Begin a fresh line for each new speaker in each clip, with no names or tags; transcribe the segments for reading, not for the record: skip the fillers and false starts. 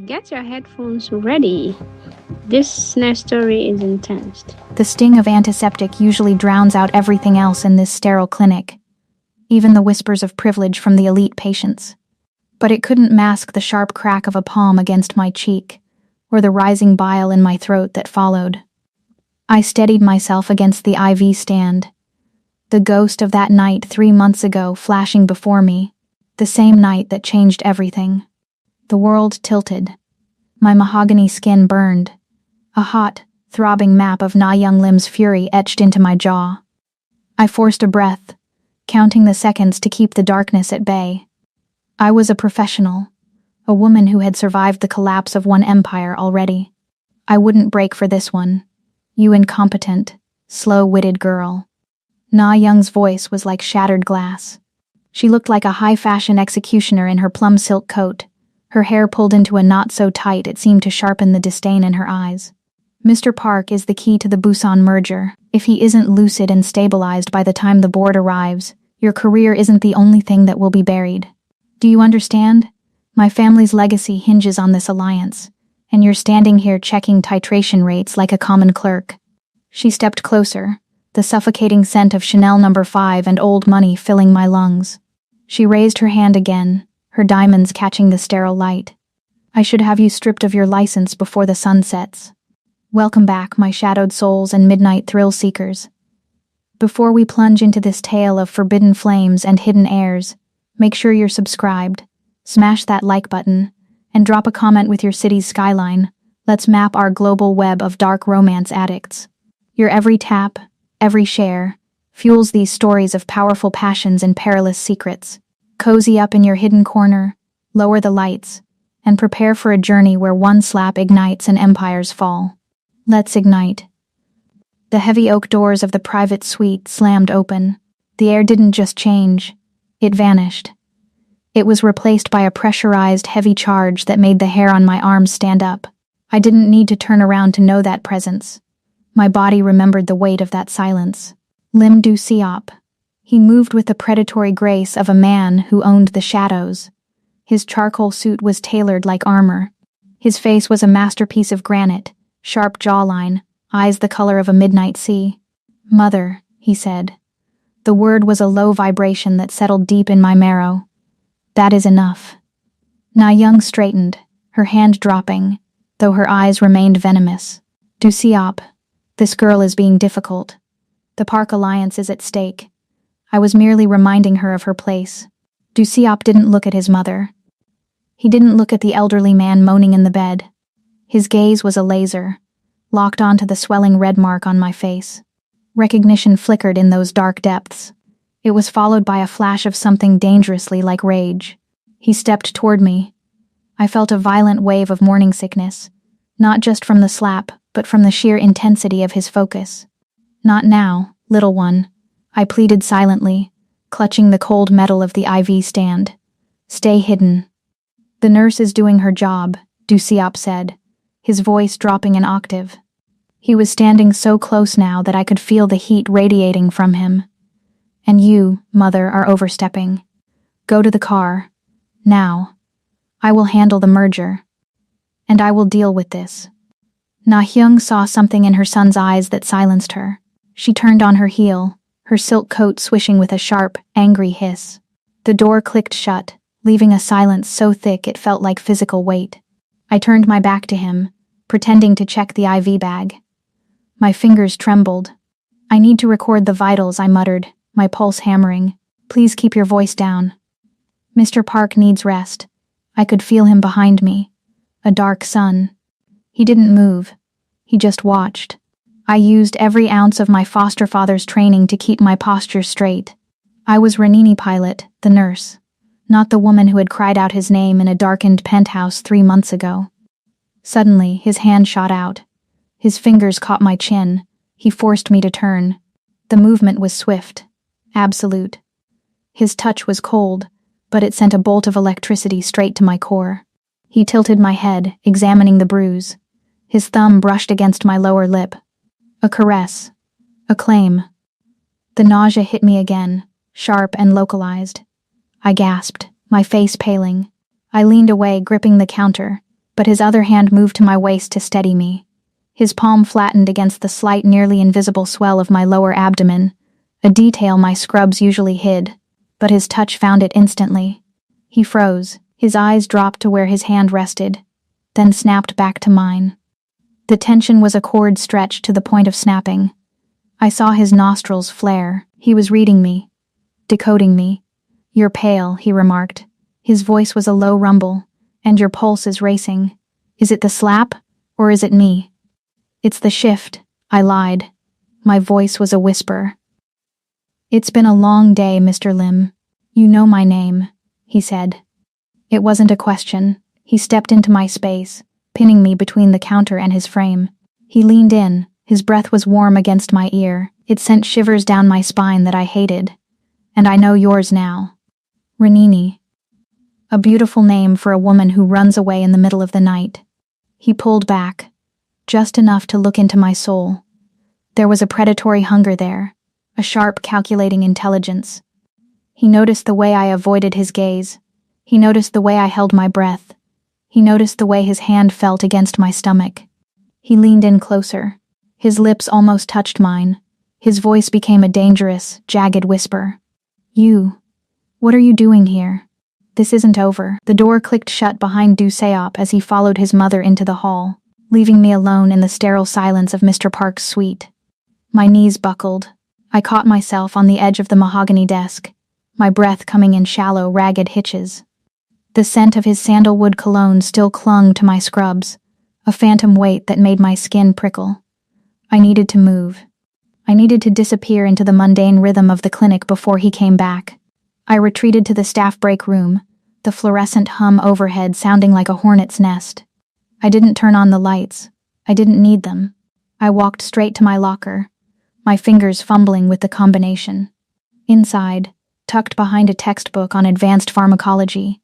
Get your headphones ready. This next story is intense.
The sting of antiseptic usually drowns out everything else in this sterile clinic, even the whispers of privilege from the elite patients. But it couldn't mask the sharp crack of a palm against my cheek, or the rising bile in my throat that followed. I steadied myself against the IV stand, the ghost of that night 3 months ago flashing before me, the same night that changed everything. The world tilted. My mahogany skin burned. A hot, throbbing map of Na Young Lim's fury etched into my jaw. I forced a breath, counting the seconds to keep the darkness at bay. I was a professional, a woman who had survived the collapse of one empire already. I wouldn't break for this one. You incompetent, slow-witted girl. Na Young's voice was like shattered glass. She looked like a high-fashion executioner in her plum silk coat, her hair pulled into a knot so tight it seemed to sharpen the disdain in her eyes. Mr. Park is the key to the Busan merger. If he isn't lucid and stabilized by the time the board arrives, your career isn't the only thing that will be buried. Do you understand? My family's legacy hinges on this alliance, and you're standing here checking titration rates like a common clerk. She stepped closer, the suffocating scent of Chanel No. 5 and old money filling my lungs. She raised her hand again, her diamonds catching the sterile light. I should have you stripped of your license before the sun sets. Welcome back, my shadowed souls and midnight thrill seekers. Before we plunge into this tale of forbidden flames and hidden airs, make sure you're subscribed, smash that like button, and drop a comment with your city's skyline. Let's map our global web of dark romance addicts. Your every tap, every share, fuels these stories of powerful passions and perilous secrets. Cozy up in your hidden corner, lower the lights, and prepare for a journey where one slap ignites and empires fall. Let's ignite. The heavy oak doors of the private suite slammed open. The air didn't just change, it vanished. It was replaced by a pressurized, heavy charge that made the hair on my arms stand up. I didn't need to turn around to know that presence. My body remembered the weight of that silence. Lim Du Siop. He moved with the predatory grace of a man who owned the shadows. His charcoal suit was tailored like armor. His face was a masterpiece of granite, sharp jawline, eyes the color of a midnight sea. "Mother," he said. The word was a low vibration that settled deep in my marrow. "That is enough." Na Young straightened, her hand dropping, though her eyes remained venomous. "Du Siop, this girl is being difficult. The Park Alliance is at stake." I was merely reminding her of her place. Du Siop didn't look at his mother. He didn't look at the elderly man moaning in the bed. His gaze was a laser, locked onto the swelling red mark on my face. Recognition flickered in those dark depths. It was followed by a flash of something dangerously like rage. He stepped toward me. I felt a violent wave of morning sickness, not just from the slap, but from the sheer intensity of his focus. "Not now, little one," I pleaded silently, clutching the cold metal of the IV stand. "Stay hidden." "The nurse is doing her job," Du Siop said, his voice dropping an octave. He was standing so close now that I could feel the heat radiating from him. "And you, mother, are overstepping. Go to the car. Now. I will handle the merger. And I will deal with this." Na Hyung saw something in her son's eyes that silenced her. She turned on her heel, her silk coat swishing with a sharp, angry hiss. The door clicked shut, leaving a silence so thick it felt like physical weight. I turned my back to him, pretending to check the IV bag. My fingers trembled. "I need to record the vitals," I muttered, my pulse hammering. "Please keep your voice down." "Mr. Park needs rest." I could feel him behind me. A dark sun. He didn't move. He just watched. I used every ounce of my foster father's training to keep my posture straight. I was Ranini Pilot, the nurse, not the woman who had cried out his name in a darkened penthouse 3 months ago. Suddenly, his hand shot out. His fingers caught my chin. He forced me to turn. The movement was swift, absolute. His touch was cold, but it sent a bolt of electricity straight to my core. He tilted my head, examining the bruise. His thumb brushed against my lower lip. A caress. A claim. The nausea hit me again, sharp and localized. I gasped, my face paling. I leaned away, gripping the counter, but his other hand moved to my waist to steady me. His palm flattened against the slight, nearly invisible swell of my lower abdomen, a detail my scrubs usually hid, but his touch found it instantly. He froze, his eyes dropped to where his hand rested, then snapped back to mine. The tension was a cord stretched to the point of snapping. I saw his nostrils flare. He was reading me, decoding me. "You're pale," he remarked. His voice was a low rumble. "And your pulse is racing. Is it the slap, or is it me?" "It's the shift," I lied. My voice was a whisper. "It's been a long day, Mr. Lim. You know my name," he said. It wasn't a question. He stepped into my space, pinning me between the counter and his frame. He leaned in. His breath was warm against my ear. It sent shivers down my spine that I hated. "And I know yours now. Ranini." A beautiful name for a woman who runs away in the middle of the night. He pulled back, just enough to look into my soul. There was a predatory hunger there, a sharp, calculating intelligence. He noticed the way I avoided his gaze. He noticed the way I held my breath. He noticed the way his hand felt against my stomach. He leaned in closer. His lips almost touched mine. His voice became a dangerous, jagged whisper. "You, what are you doing here? This isn't over." The door clicked shut behind Du Seop as he followed his mother into the hall, leaving me alone in the sterile silence of Mr. Park's suite. My knees buckled. I caught myself on the edge of the mahogany desk, my breath coming in shallow, ragged hitches. The scent of his sandalwood cologne still clung to my scrubs, a phantom weight that made my skin prickle. I needed to move. I needed to disappear into the mundane rhythm of the clinic before he came back. I retreated to the staff break room, the fluorescent hum overhead sounding like a hornet's nest. I didn't turn on the lights. I didn't need them. I walked straight to my locker, my fingers fumbling with the combination. Inside, tucked behind a textbook on advanced pharmacology,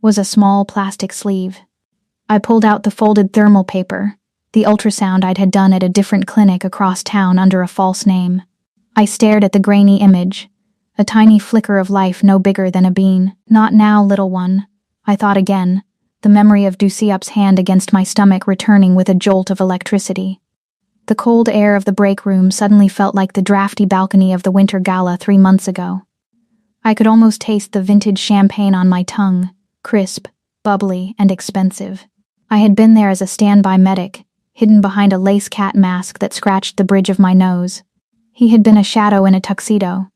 was a small plastic sleeve. I pulled out the folded thermal paper, the ultrasound I'd had done at a different clinic across town under a false name. I stared at the grainy image, a tiny flicker of life no bigger than a bean. "Not now, little one," I thought again, the memory of Du Seop's hand against my stomach returning with a jolt of electricity. The cold air of the break room suddenly felt like the drafty balcony of the winter gala 3 months ago. I could almost taste the vintage champagne on my tongue, crisp, bubbly, and expensive. I had been there as a standby medic, hidden behind a lace cat mask that scratched the bridge of my nose. He had been a shadow in a tuxedo,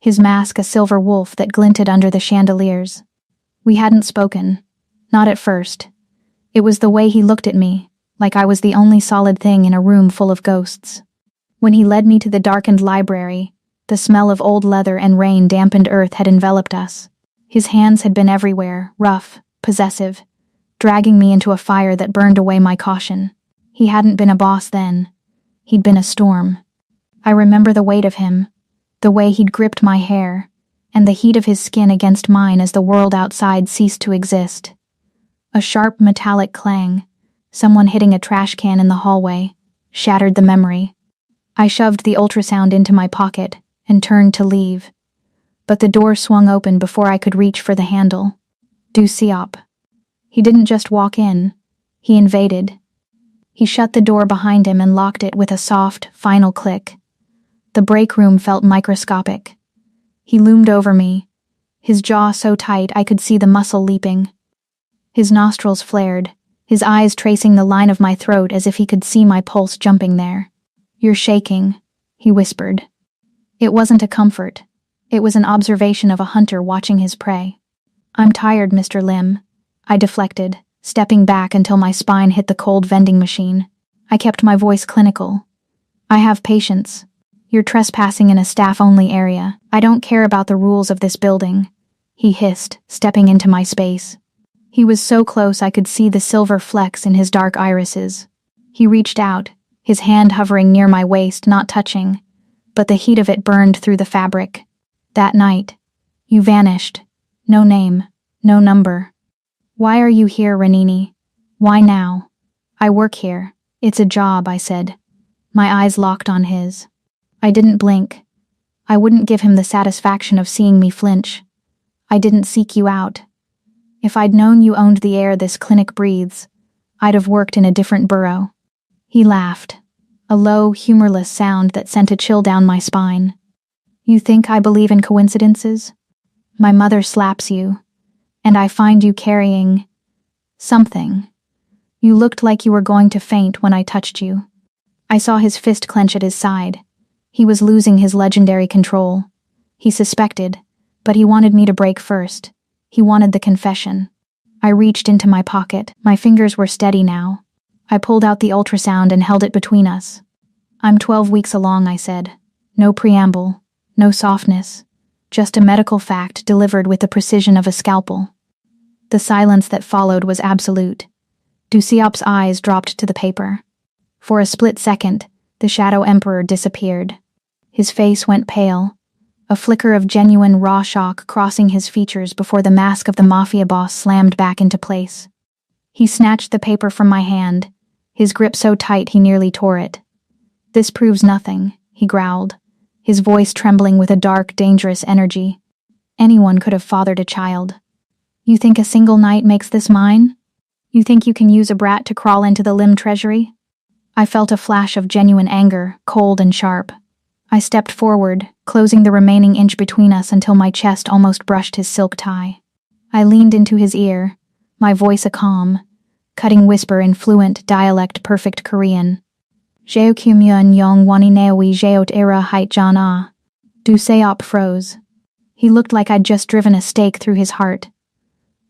his mask a silver wolf that glinted under the chandeliers. We hadn't spoken, not at first. It was the way he looked at me, like I was the only solid thing in a room full of ghosts. When he led me to the darkened library, the smell of old leather and rain-dampened earth had enveloped us. His hands had been everywhere, rough, possessive, dragging me into a fire that burned away my caution. He hadn't been a boss then. He'd been a storm. I remember the weight of him, the way he'd gripped my hair, and the heat of his skin against mine as the world outside ceased to exist. A sharp metallic clang, someone hitting a trash can in the hallway, shattered the memory. I shoved the ultrasound into my pocket and turned to leave. But the door swung open before I could reach for the handle. Du Seop. He didn't just walk in. He invaded. He shut the door behind him and locked it with a soft, final click. The break room felt microscopic. He loomed over me, his jaw so tight I could see the muscle leaping. His nostrils flared, his eyes tracing the line of my throat as if he could see my pulse jumping there. "You're shaking," he whispered. It wasn't a comfort. It was an observation of a hunter watching his prey. "I'm tired, Mr. Lim," I deflected, stepping back until my spine hit the cold vending machine. I kept my voice clinical. "I have patience. You're trespassing in a staff-only area. I don't care about the rules of this building," he hissed, stepping into my space. He was so close I could see the silver flecks in his dark irises. He reached out, his hand hovering near my waist, not touching, but the heat of it burned through the fabric. "That night, you vanished. No name, no number. Why are you here, Ranini? Why now?" "I work here. It's a job," I said. My eyes locked on his. I didn't blink. I wouldn't give him the satisfaction of seeing me flinch. "I didn't seek you out. If I'd known you owned the air this clinic breathes, I'd have worked in a different borough. He laughed, a low, humorless sound that sent a chill down my spine. You think I believe in coincidences? My mother slaps you, and I find you carrying something. You looked like you were going to faint when I touched you. I saw his fist clench at his side. He was losing his legendary control. He suspected, but he wanted me to break first. He wanted the confession. I reached into my pocket. My fingers were steady now. I pulled out the ultrasound and held it between us. I'm 12 weeks along, I said. No preamble, no softness, just a medical fact delivered with the precision of a scalpel. The silence that followed was absolute. Dusiop's eyes dropped to the paper. For a split second, the Shadow Emperor disappeared. His face went pale, a flicker of genuine raw shock crossing his features before the mask of the Mafia boss slammed back into place. He snatched the paper from my hand, his grip so tight he nearly tore it. This proves nothing, he growled, his voice trembling with a dark, dangerous energy. Anyone could have fathered a child. You think a single night makes this mine? You think you can use a brat to crawl into the limb treasury? I felt a flash of genuine anger, cold and sharp. I stepped forward, closing the remaining inch between us until my chest almost brushed his silk tie. I leaned into his ear, my voice a calm, cutting whisper in fluent, dialect-perfect Korean. Jeokumyeon yong wani neowi jeot era hait jan ah. Duseop froze. He looked like I'd just driven a stake through his heart.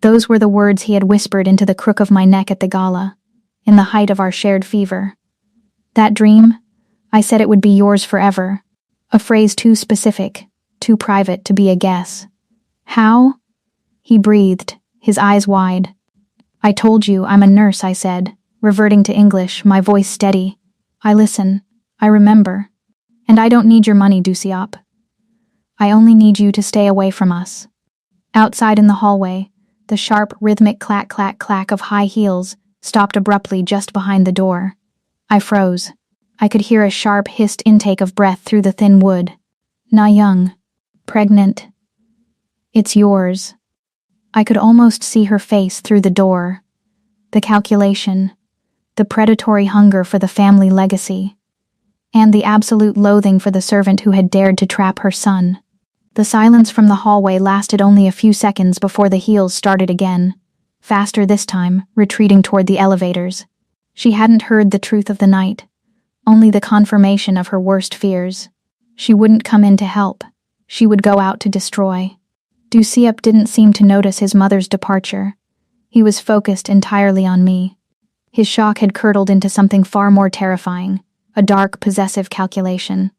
Those were the words he had whispered into the crook of my neck at the gala, in the height of our shared fever. That dream? I said it would be yours forever. A phrase too specific, too private to be a guess. How? He breathed, his eyes wide. I told you I'm a nurse, I said, reverting to English, my voice steady. I listen. I remember. And I don't need your money, Dusiop. I only need you to stay away from us. Outside in the hallway, the sharp, rhythmic clack-clack-clack of high heels stopped abruptly just behind the door. I froze. I could hear a sharp, hissed intake of breath through the thin wood. Na young. Pregnant. It's yours. I could almost see her face through the door. The calculation, the predatory hunger for the family legacy, and the absolute loathing for the servant who had dared to trap her son. The silence from the hallway lasted only a few seconds before the heels started again, faster this time, retreating toward the elevators. She hadn't heard the truth of the night, only the confirmation of her worst fears. She wouldn't come in to help. She would go out to destroy. Dusiop didn't seem to notice his mother's departure. He was focused entirely on me. His shock had curdled into something far more terrifying, a dark, possessive calculation.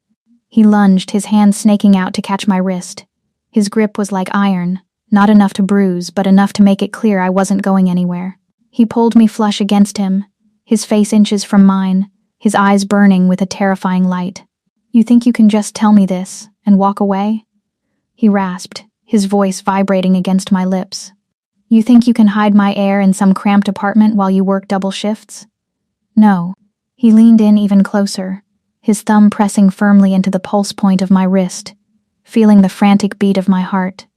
He lunged, his hand snaking out to catch my wrist. His grip was like iron, not enough to bruise, but enough to make it clear I wasn't going anywhere. He pulled me flush against him, his face inches from mine, his eyes burning with a terrifying light. You think you can just tell me this and walk away? He rasped, his voice vibrating against my lips. You think you can hide my heir in some cramped apartment while you work double shifts? No. He leaned in even closer, his thumb pressing firmly into the pulse point of my wrist, feeling the frantic beat of my heart.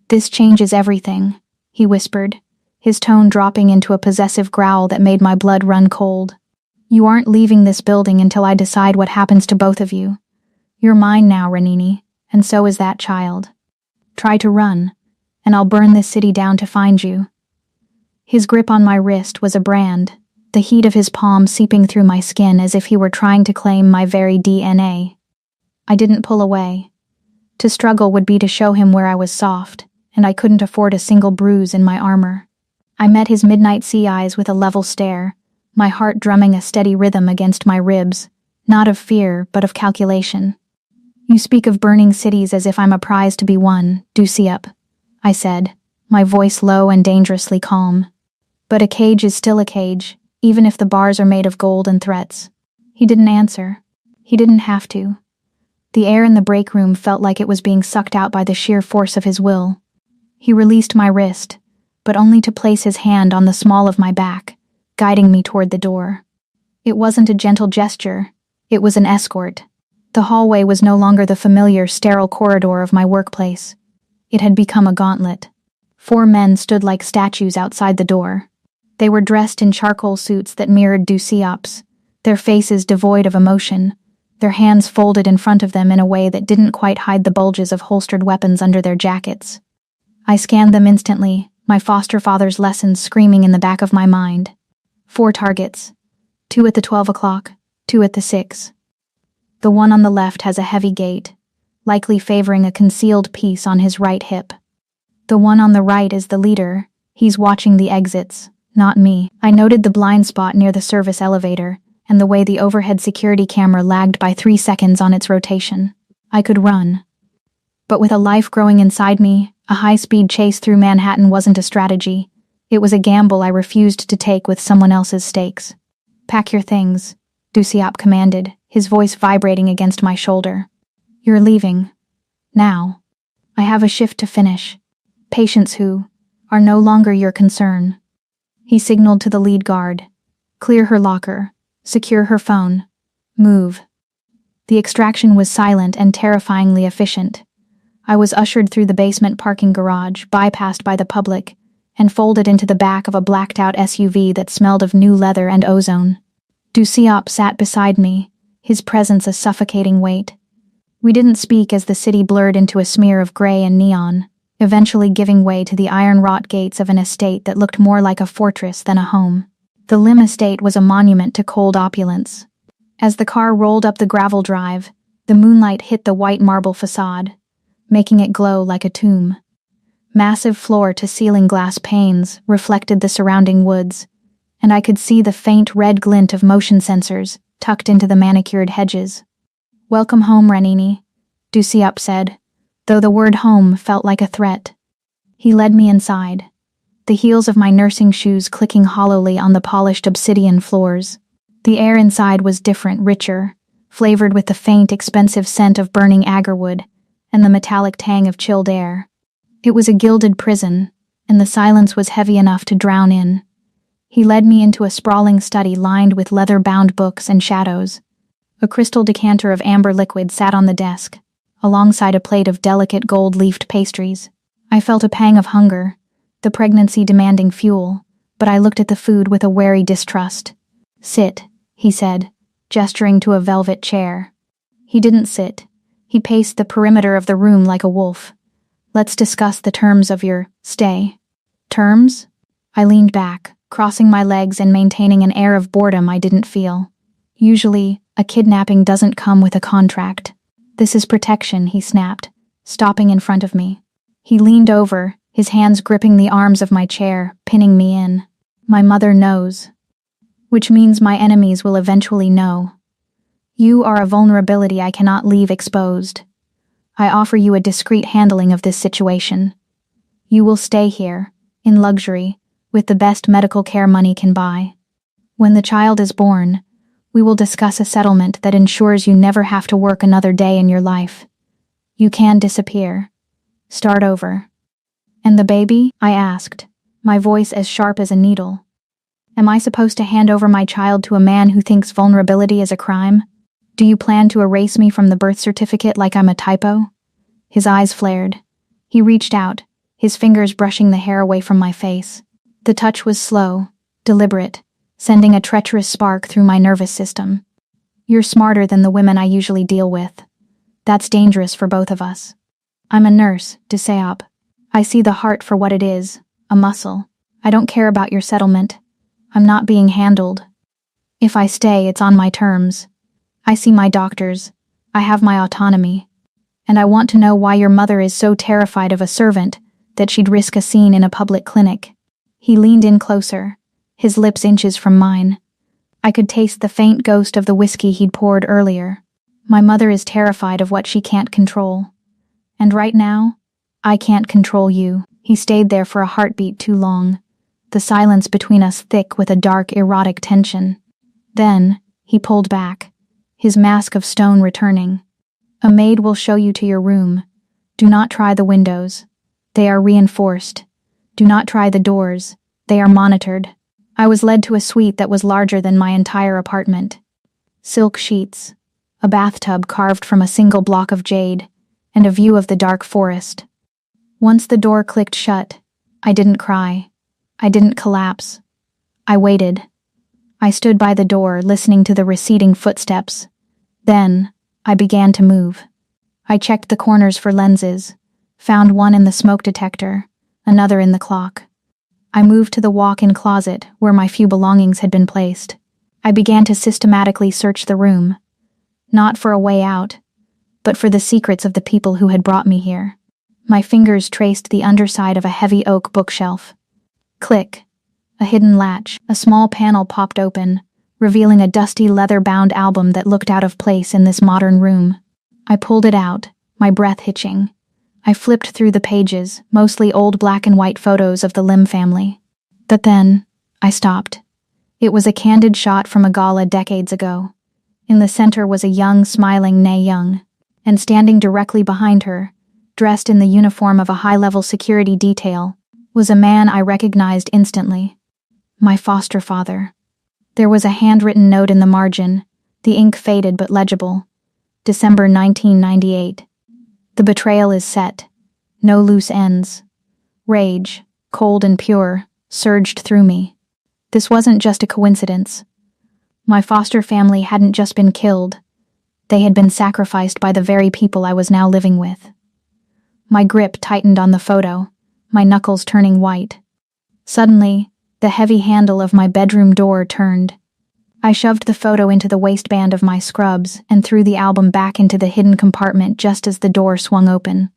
This changes everything, he whispered, his tone dropping into a possessive growl that made my blood run cold. You aren't leaving this building until I decide what happens to both of you. You're mine now, Ranini, and so is that child. Try to run, and I'll burn this city down to find you. His grip on my wrist was a brand, the heat of his palm seeping through my skin as if he were trying to claim my very DNA. I didn't pull away. To struggle would be to show him where I was soft, and I couldn't afford a single bruise in my armor. I met his midnight sea eyes with a level stare, my heart drumming a steady rhythm against my ribs, not of fear, but of calculation. You speak of burning cities as if I'm a prize to be won, Dusiop, I said, my voice low and dangerously calm. But a cage is still a cage, even if the bars are made of gold and threats. He didn't answer. He didn't have to. The air in the break room felt like it was being sucked out by the sheer force of his will. He released my wrist, but only to place his hand on the small of my back, guiding me toward the door. It wasn't a gentle gesture. It was an escort. The hallway was no longer the familiar, sterile corridor of my workplace. It had become a gauntlet. 4 men stood like statues outside the door. They were dressed in charcoal suits that mirrored Dusiop's, their faces devoid of emotion, their hands folded in front of them in a way that didn't quite hide the bulges of holstered weapons under their jackets. I scanned them instantly, my foster father's lessons screaming in the back of my mind. 4 targets. 2 at the 12 o'clock, 2 at the 6. The one on the left has a heavy gait, likely favoring a concealed piece on his right hip. The one on the right is the leader. He's watching the exits, not me. I noted the blind spot near the service elevator, and the way the overhead security camera lagged by 3 seconds on its rotation. I could run. But with a life growing inside me, a high-speed chase through Manhattan wasn't a strategy. It was a gamble I refused to take with someone else's stakes. "Pack your things," Dusiop commanded, his voice vibrating against my shoulder. "You're leaving. Now. I have a shift to finish. Patients who are no longer your concern." He signaled to the lead guard. "Clear her locker. Secure her phone. Move." The extraction was silent and terrifyingly efficient. I was ushered through the basement parking garage, bypassed by the public, and folded into the back of a blacked-out SUV that smelled of new leather and ozone. Dusiop sat beside me, his presence a suffocating weight. We didn't speak as the city blurred into a smear of gray and neon, eventually giving way to the iron-wrought gates of an estate that looked more like a fortress than a home. The Lim estate was a monument to cold opulence. As the car rolled up the gravel drive, the moonlight hit the white marble facade, making it glow like a tomb. Massive floor-to-ceiling glass panes reflected the surrounding woods, and I could see the faint red glint of motion sensors tucked into the manicured hedges. "Welcome home, Ranini," Dusiop said, though the word home felt like a threat. He led me inside, the heels of my nursing shoes clicking hollowly on the polished obsidian floors. The air inside was different, richer, flavored with the faint, expensive scent of burning agarwood and the metallic tang of chilled air. It was a gilded prison, and the silence was heavy enough to drown in. He led me into a sprawling study lined with leather-bound books and shadows. A crystal decanter of amber liquid sat on the desk, alongside a plate of delicate gold-leafed pastries. I felt a pang of hunger, the pregnancy demanding fuel, but I looked at the food with a wary distrust. "Sit," he said, gesturing to a velvet chair. He didn't sit. He paced the perimeter of the room like a wolf. "Let's discuss the terms of your stay." "Terms?" I leaned back, crossing my legs and maintaining an air of boredom I didn't feel. "Usually, a kidnapping doesn't come with a contract. This is protection," he snapped, stopping in front of me. He leaned over, his hands gripping the arms of my chair, pinning me in. "My mother knows. Which means my enemies will eventually know. You are a vulnerability I cannot leave exposed. I offer you a discreet handling of this situation. You will stay here, in luxury, with the best medical care money can buy. When the child is born, we will discuss a settlement that ensures you never have to work another day in your life. You can disappear. Start over." "And the baby?" I asked, my voice as sharp as a needle. "Am I supposed to hand over my child to a man who thinks vulnerability is a crime? Do you plan to erase me from the birth certificate like I'm a typo?" His eyes flared. He reached out, his fingers brushing the hair away from my face. The touch was slow, deliberate, sending a treacherous spark through my nervous system. "You're smarter than the women I usually deal with. That's dangerous for both of us. I'm a nurse, Dusiop. I see the heart for what it is, a muscle. I don't care about your settlement. I'm not being handled. If I stay, it's on my terms. I see my doctors. I have my autonomy. And I want to know why your mother is so terrified of a servant that she'd risk a scene in a public clinic." He leaned in closer, his lips inches from mine. I could taste the faint ghost of the whiskey he'd poured earlier. "My mother is terrified of what she can't control. And right now, I can't control you." He stayed there for a heartbeat too long, the silence between us thick with a dark, erotic tension. Then, he pulled back, his mask of stone returning. "A maid will show you to your room. Do not try the windows. They are reinforced. Do not try the doors. They are monitored." I was led to a suite that was larger than my entire apartment. Silk sheets, a bathtub carved from a single block of jade, and a view of the dark forest. Once the door clicked shut, I didn't cry. I didn't collapse. I waited. I stood by the door, listening to the receding footsteps. Then, I began to move. I checked the corners for lenses, found one in the smoke detector, another in the clock. I moved to the walk-in closet where my few belongings had been placed. I began to systematically search the room, not for a way out, but for the secrets of the people who had brought me here. My fingers traced the underside of a heavy oak bookshelf. Click. A hidden latch, a small panel popped open, revealing a dusty leather-bound album that looked out of place in this modern room. I pulled it out, my breath hitching. I flipped through the pages, mostly old black and white photos of the Lim family. But then, I stopped. It was a candid shot from a gala decades ago. In the center was a young, smiling Nay Young, and standing directly behind her, dressed in the uniform of a high-level security detail, was a man I recognized instantly. My foster father. There was a handwritten note in the margin, the ink faded but legible. December 1998. The betrayal is set. No loose ends. Rage, cold and pure, surged through me. This wasn't just a coincidence. My foster family hadn't just been killed. They had been sacrificed by the very people I was now living with. My grip tightened on the photo, my knuckles turning white. Suddenly, the heavy handle of my bedroom door turned. I shoved the photo into the waistband of my scrubs and threw the album back into the hidden compartment just as the door swung open.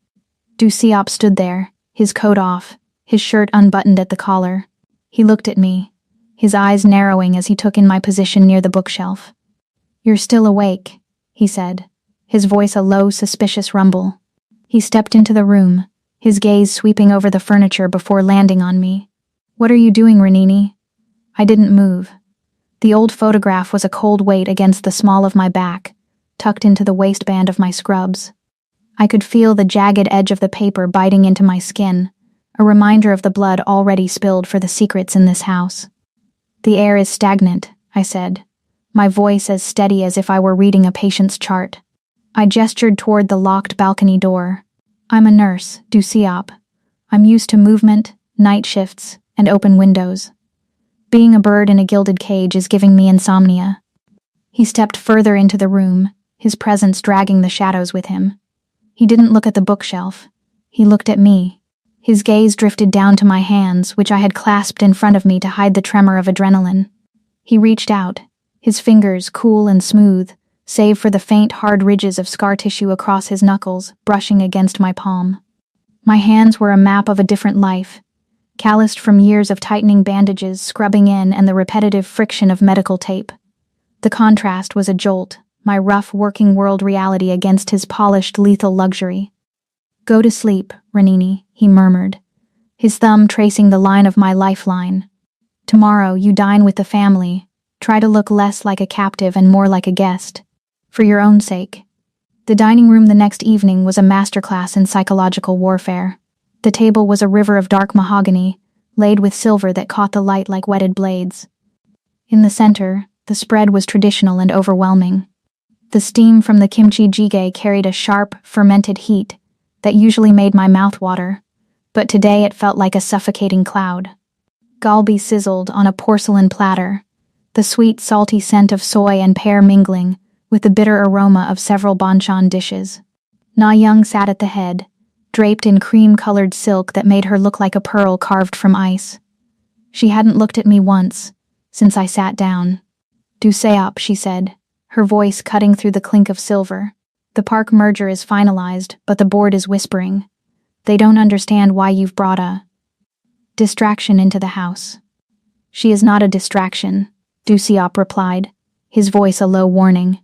Dusiop stood there, his coat off, his shirt unbuttoned at the collar. He looked at me, his eyes narrowing as he took in my position near the bookshelf. "You're still awake," he said, his voice a low, suspicious rumble. He stepped into the room, his gaze sweeping over the furniture before landing on me. "What are you doing, Ranini?" I didn't move. The old photograph was a cold weight against the small of my back, tucked into the waistband of my scrubs. I could feel the jagged edge of the paper biting into my skin, a reminder of the blood already spilled for the secrets in this house. "The air is stagnant," I said, my voice as steady as if I were reading a patient's chart. I gestured toward the locked balcony door. "I'm a nurse, Dusiop. I'm used to movement, night shifts, and open windows. Being a bird in a gilded cage is giving me insomnia." He stepped further into the room, his presence dragging the shadows with him. He didn't look at the bookshelf. He looked at me. His gaze drifted down to my hands, which I had clasped in front of me to hide the tremor of adrenaline. He reached out, his fingers cool and smooth, save for the faint, hard ridges of scar tissue across his knuckles, brushing against my palm. My hands were a map of a different life, calloused from years of tightening bandages, scrubbing in, and the repetitive friction of medical tape. The contrast was a jolt, my rough working world reality against his polished, lethal luxury. "Go to sleep, Ranini," he murmured, his thumb tracing the line of my lifeline. "Tomorrow you dine with the family. Try to look less like a captive and more like a guest. For your own sake." The dining room the next evening was a masterclass in psychological warfare. The table was a river of dark mahogany, laid with silver that caught the light like whetted blades. In the center, the spread was traditional and overwhelming. The steam from the kimchi jjigae carried a sharp, fermented heat that usually made my mouth water, but today it felt like a suffocating cloud. Galbi sizzled on a porcelain platter, the sweet, salty scent of soy and pear mingling with the bitter aroma of several banchan dishes. Na Young sat at the head, draped in cream-colored silk that made her look like a pearl carved from ice. She hadn't looked at me once, since I sat down. "Duseop," she said, her voice cutting through the clink of silver. "The park merger is finalized, but the board is whispering. They don't understand why you've brought a distraction into the house." "She is not a distraction," Duseop replied, his voice a low warning.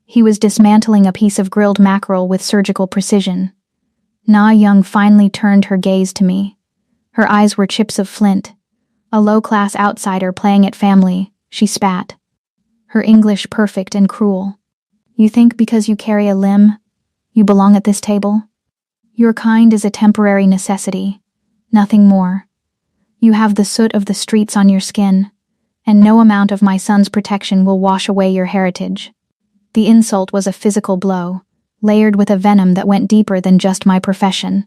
He was dismantling a piece of grilled mackerel with surgical precision. Na Young finally turned her gaze to me. Her eyes were chips of flint. A low-class outsider playing at family, she spat. Her English perfect and cruel. "You think because you carry a limb, you belong at this table? Your kind is a temporary necessity, nothing more. You have the soot of the streets on your skin, and no amount of my son's protection will wash away your heritage." The insult was a physical blow, layered with a venom that went deeper than just my profession.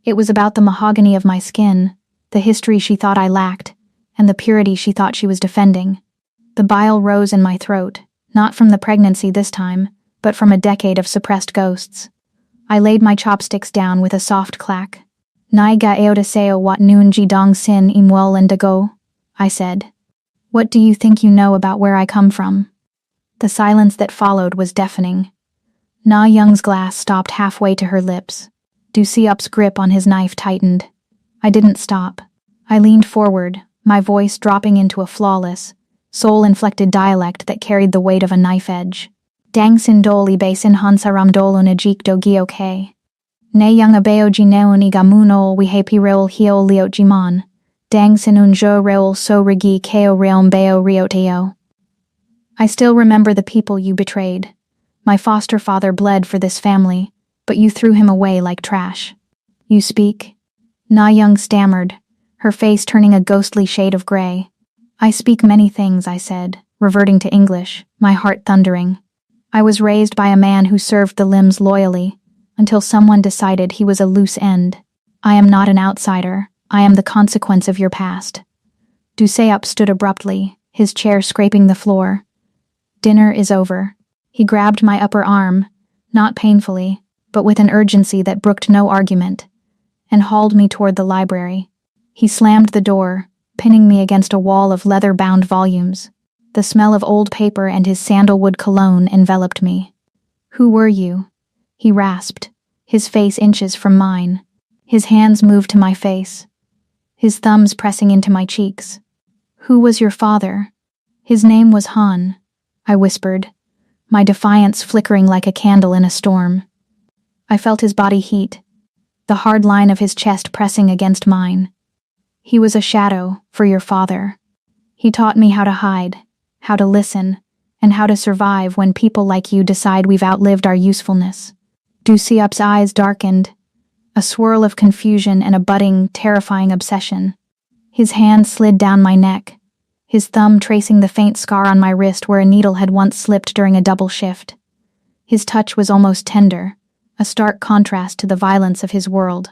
It was about the mahogany of my skin, the history she thought I lacked, and the purity she thought she was defending. The bile rose in my throat, not from the pregnancy this time, but from a decade of suppressed ghosts. I laid my chopsticks down with a soft clack. Naiga eodaseo wat noon ji dong sin imwol and dago, I said. What do you think you know about where I come from? The silence that followed was deafening. Na Young's glass stopped halfway to her lips. Du Siop's grip on his knife tightened. I didn't stop. I leaned forward, my voice dropping into a flawless, soul-inflected dialect that carried the weight of a knife edge. Dang sin doli be sin hansa ramdolo najik do gioke. Ne young abeo gineon igamunol we happy reol hio liot jiman. Dang sin unjo reol so rigi keo reom beo rioteo. I still remember the people you betrayed. My foster father bled for this family, but you threw him away like trash. You speak? Na Young stammered, her face turning a ghostly shade of gray. I speak many things, I said, reverting to English, my heart thundering. I was raised by a man who served the limbs loyally, until someone decided he was a loose end. I am not an outsider. I am the consequence of your past. Du Siop stood abruptly, his chair scraping the floor. Dinner is over. He grabbed my upper arm, not painfully, but with an urgency that brooked no argument, and hauled me toward the library. He slammed the door, pinning me against a wall of leather-bound volumes. The smell of old paper and his sandalwood cologne enveloped me. Who were you? He rasped, his face inches from mine. His hands moved to my face, his thumbs pressing into my cheeks. Who was your father? His name was Han, I whispered, my defiance flickering like a candle in a storm. I felt his body heat, the hard line of his chest pressing against mine. He was a shadow for your father. He taught me how to hide, how to listen, and how to survive when people like you decide we've outlived our usefulness. Du Siop's eyes darkened, a swirl of confusion and a budding, terrifying obsession. His hand slid down my neck, his thumb tracing the faint scar on my wrist where a needle had once slipped during a double shift. His touch was almost tender, a stark contrast to the violence of his world.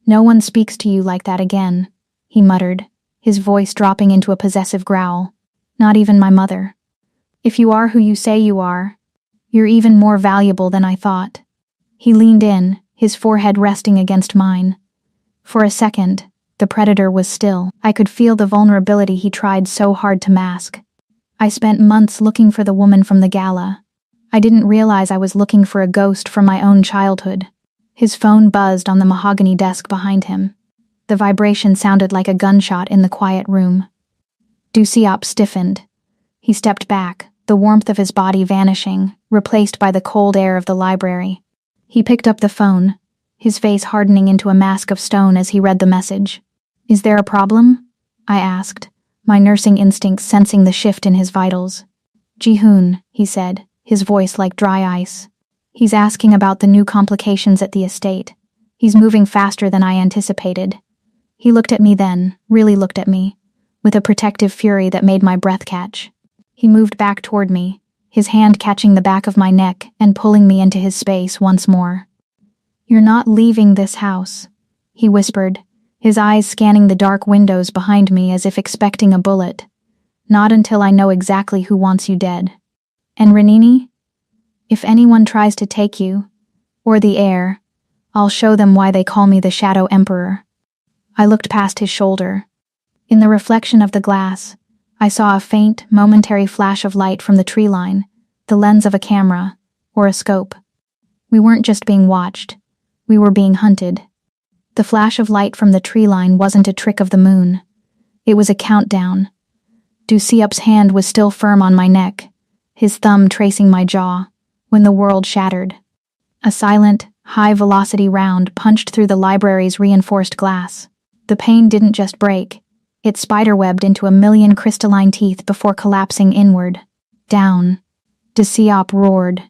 No one speaks to you like that again, he muttered, his voice dropping into a possessive growl. Not even my mother. If you are who you say you are, you're even more valuable than I thought. He leaned in, his forehead resting against mine. For a second, the predator was still. I could feel the vulnerability he tried so hard to mask. I spent months looking for the woman from the gala. I didn't realize I was looking for a ghost from my own childhood. His phone buzzed on the mahogany desk behind him. The vibration sounded like a gunshot in the quiet room. Du Siop stiffened. He stepped back, the warmth of his body vanishing, replaced by the cold air of the library. He picked up the phone, his face hardening into a mask of stone as he read the message. Is there a problem? I asked, my nursing instincts sensing the shift in his vitals. Ji-hoon, he said, his voice like dry ice. He's asking about the new complications at the estate. He's moving faster than I anticipated. He looked at me then, really looked at me, with a protective fury that made my breath catch. He moved back toward me, his hand catching the back of my neck and pulling me into his space once more. You're not leaving this house, he whispered, his eyes scanning the dark windows behind me as if expecting a bullet. Not until I know exactly who wants you dead. And Renini? If anyone tries to take you, or the heir, I'll show them why they call me the Shadow Emperor. I looked past his shoulder. In the reflection of the glass, I saw a faint, momentary flash of light from the tree line, the lens of a camera, or a scope. We weren't just being watched. We were being hunted. The flash of light from the tree line wasn't a trick of the moon. It was a countdown. Du Siop's hand was still firm on my neck, his thumb tracing my jaw, when the world shattered. A silent, high-velocity round punched through the library's reinforced glass. The pane didn't just break. It spiderwebbed into a million crystalline teeth before collapsing inward. Down. Du Siop roared.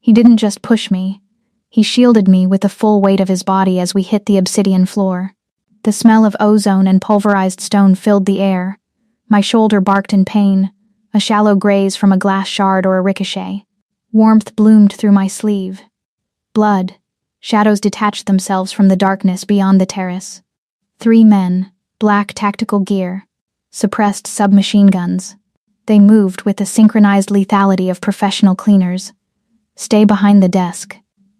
He didn't just push me. He shielded me with the full weight of his body as we hit the obsidian floor. The smell of ozone and pulverized stone filled the air. My shoulder barked in pain, a shallow graze from a glass shard or a ricochet. Warmth bloomed through my sleeve. Blood. Shadows detached themselves from the darkness beyond the terrace. 3 men, black tactical gear. suppressed submachine guns. They moved with the synchronized lethality of professional cleaners. "Stay behind the desk,"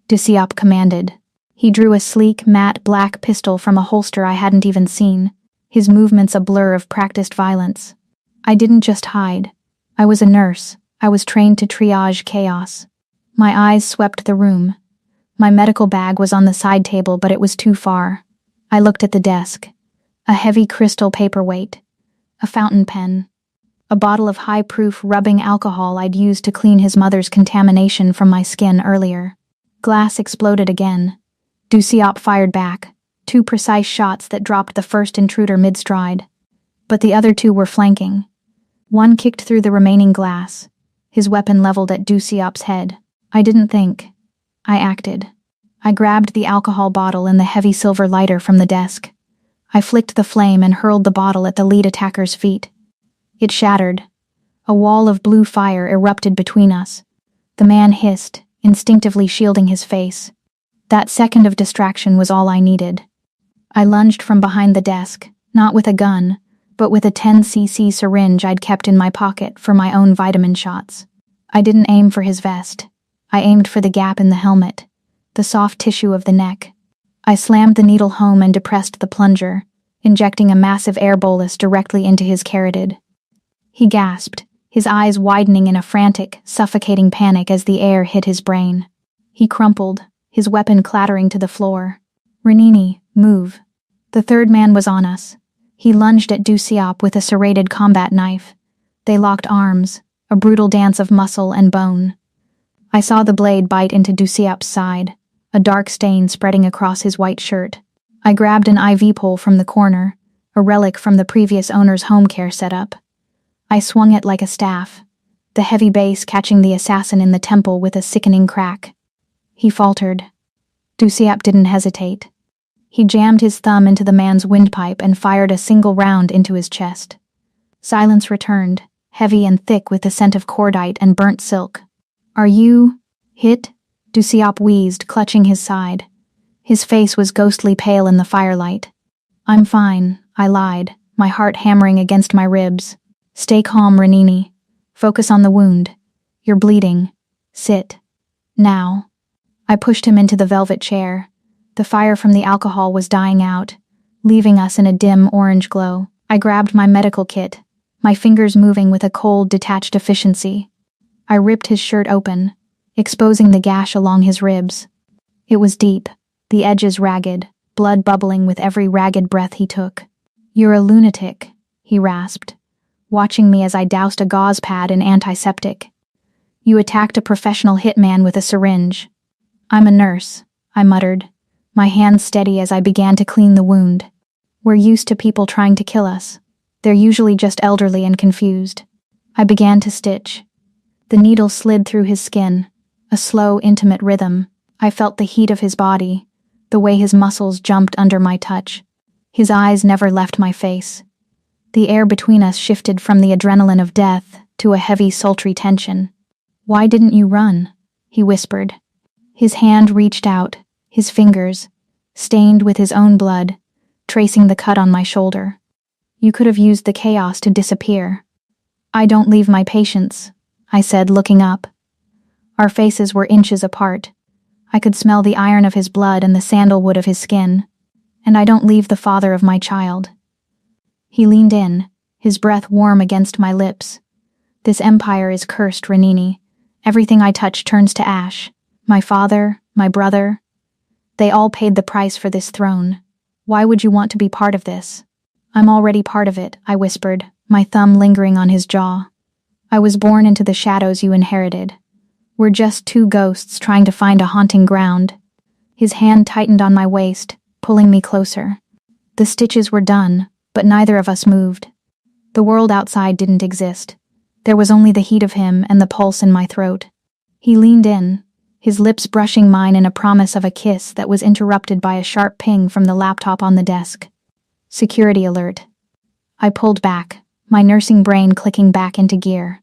Dusiop commanded. He drew a sleek, matte black pistol from a holster I hadn't even seen, his movements a blur of practiced violence. I didn't just hide. I was a nurse. I was trained to triage chaos. My eyes swept the room. My medical bag was on the side table, but it was too far. I looked at the desk. A heavy crystal paperweight. A fountain pen. A bottle of high-proof rubbing alcohol I'd used to clean his mother's contamination from my skin earlier. Glass exploded again. Dusiop fired back, 2 precise shots that dropped the first intruder mid-stride. But the other 2 were flanking. One kicked through the remaining glass, his weapon leveled at Dusiop's head. I didn't think. I acted. I grabbed the alcohol bottle and the heavy silver lighter from the desk. I flicked the flame and hurled the bottle at the lead attacker's feet. It shattered. A wall of blue fire erupted between us. The man hissed, instinctively shielding his face. That second of distraction was all I needed. I lunged from behind the desk, not with a gun, but with a 10cc syringe I'd kept in my pocket for my own vitamin shots. I didn't aim for his vest. I aimed for the gap in the helmet, the soft tissue of the neck. I slammed the needle home and depressed the plunger, injecting a massive air bolus directly into his carotid. He gasped, his eyes widening in a frantic, suffocating panic as the air hit his brain. He crumpled, his weapon clattering to the floor. "Renini, move." The third man was on us. He lunged at Dusiop with a serrated combat knife. They locked arms, a brutal dance of muscle and bone. I saw the blade bite into Dusiop's side, a dark stain spreading across his white shirt. I grabbed an IV pole from the corner, a relic from the previous owner's home care setup. I swung it like a staff, the heavy base catching the assassin in the temple with a sickening crack. He faltered. Dusiop didn't hesitate. He jammed his thumb into the man's windpipe and fired a single round into his chest. Silence returned, heavy and thick with the scent of cordite and burnt silk. "Are you hit?" Dusiop wheezed, clutching his side. His face was ghostly pale in the firelight. "I'm fine," I lied, my heart hammering against my ribs. "Stay calm, Renini. Focus on the wound. You're bleeding. Sit. Now." I pushed him into the velvet chair. The fire from the alcohol was dying out, leaving us in a dim orange glow. I grabbed my medical kit, my fingers moving with a cold, detached efficiency. I ripped his shirt open, exposing the gash along his ribs. It was deep, the edges ragged, blood bubbling with every ragged breath he took. "You're a lunatic," he rasped, watching me as I doused a gauze pad in antiseptic. "You attacked a professional hitman with a syringe." "I'm a nurse," I muttered, my hands steady as I began to clean the wound. "We're used to people trying to kill us. They're usually just elderly and confused." I began to stitch. The needle slid through his skin, a slow, intimate rhythm. I felt the heat of his body, the way his muscles jumped under my touch. His eyes never left my face. The air between us shifted from the adrenaline of death to a heavy, sultry tension. "Why didn't you run?" he whispered. His hand reached out, his fingers, stained with his own blood, tracing the cut on my shoulder. "You could have used the chaos to disappear." "I don't leave my patients," I said, looking up. Our faces were inches apart. I could smell the iron of his blood and the sandalwood of his skin. "And I don't leave the father of my child." He leaned in, his breath warm against my lips. "This empire is cursed, Renini. Everything I touch turns to ash. My father, my brother. They all paid the price for this throne. Why would you want to be part of this?" "I'm already part of it," I whispered, my thumb lingering on his jaw. "I was born into the shadows you inherited. We're just 2 ghosts trying to find a haunting ground." His hand tightened on my waist, pulling me closer. The stitches were done, but neither of us moved. The world outside didn't exist. There was only the heat of him and the pulse in my throat. He leaned in, his lips brushing mine in a promise of a kiss that was interrupted by a sharp ping from the laptop on the desk. Security alert. I pulled back, my nursing brain clicking back into gear.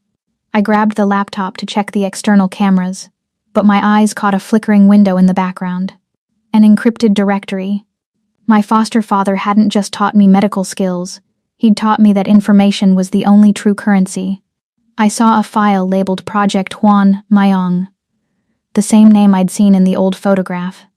I grabbed the laptop to check the external cameras, but my eyes caught a flickering window in the background. An encrypted directory. My foster father hadn't just taught me medical skills, He'd taught me that information was the only true currency. I saw a file labeled Project Juan Mayong, the same name I'd seen in the old photograph.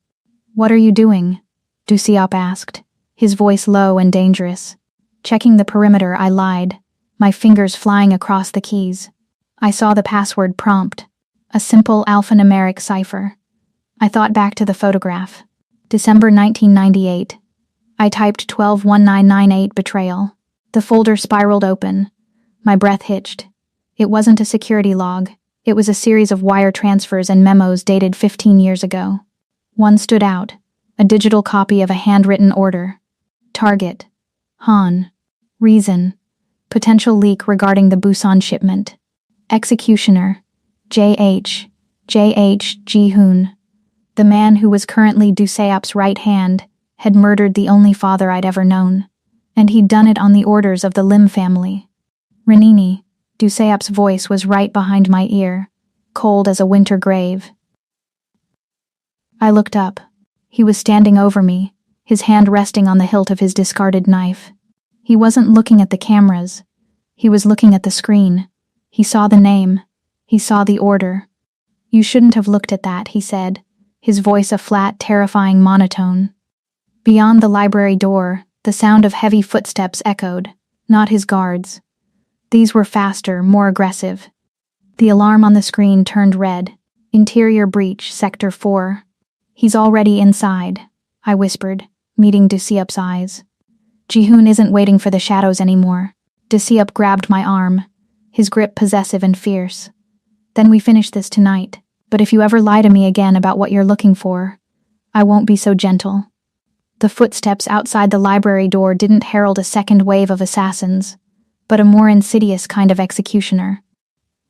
"What are you doing?" Dusiop asked, his voice low and dangerous. Checking the perimeter, I lied, my fingers flying across the keys. I saw the password prompt, a simple alphanumeric cipher. I thought back to the photograph. December 1998. I typed 121998 betrayal. The folder spiraled open. My breath hitched. It wasn't a security log. It was a series of wire transfers and memos dated 15 years ago. One stood out, a digital copy of a handwritten order. Target: Han. Reason: potential leak regarding the Busan shipment. Executioner: J.H. Ji-hoon. The man who was currently Duseop's right hand had murdered the only father I'd ever known, and he'd done it on the orders of the Lim family. Renini, Duseop's voice was right behind my ear, cold as a winter grave. I looked up. He was standing over me, his hand resting on the hilt of his discarded knife. He wasn't looking at the cameras. He was looking at the screen. He saw the name. He saw the order. "You shouldn't have looked at that," he said, his voice a flat, terrifying monotone. Beyond the library door, the sound of heavy footsteps echoed, not his guards. These were faster, more aggressive. The alarm on the screen turned red. Interior breach, Sector 4. "He's already inside," I whispered, meeting Duseop's eyes. "Ji-hoon isn't waiting for the shadows anymore." Duseop grabbed my arm, his grip possessive and fierce. "Then we finish this tonight. But if you ever lie to me again about what you're looking for, I won't be so gentle." The footsteps outside the library door didn't herald a second wave of assassins, but a more insidious kind of executioner.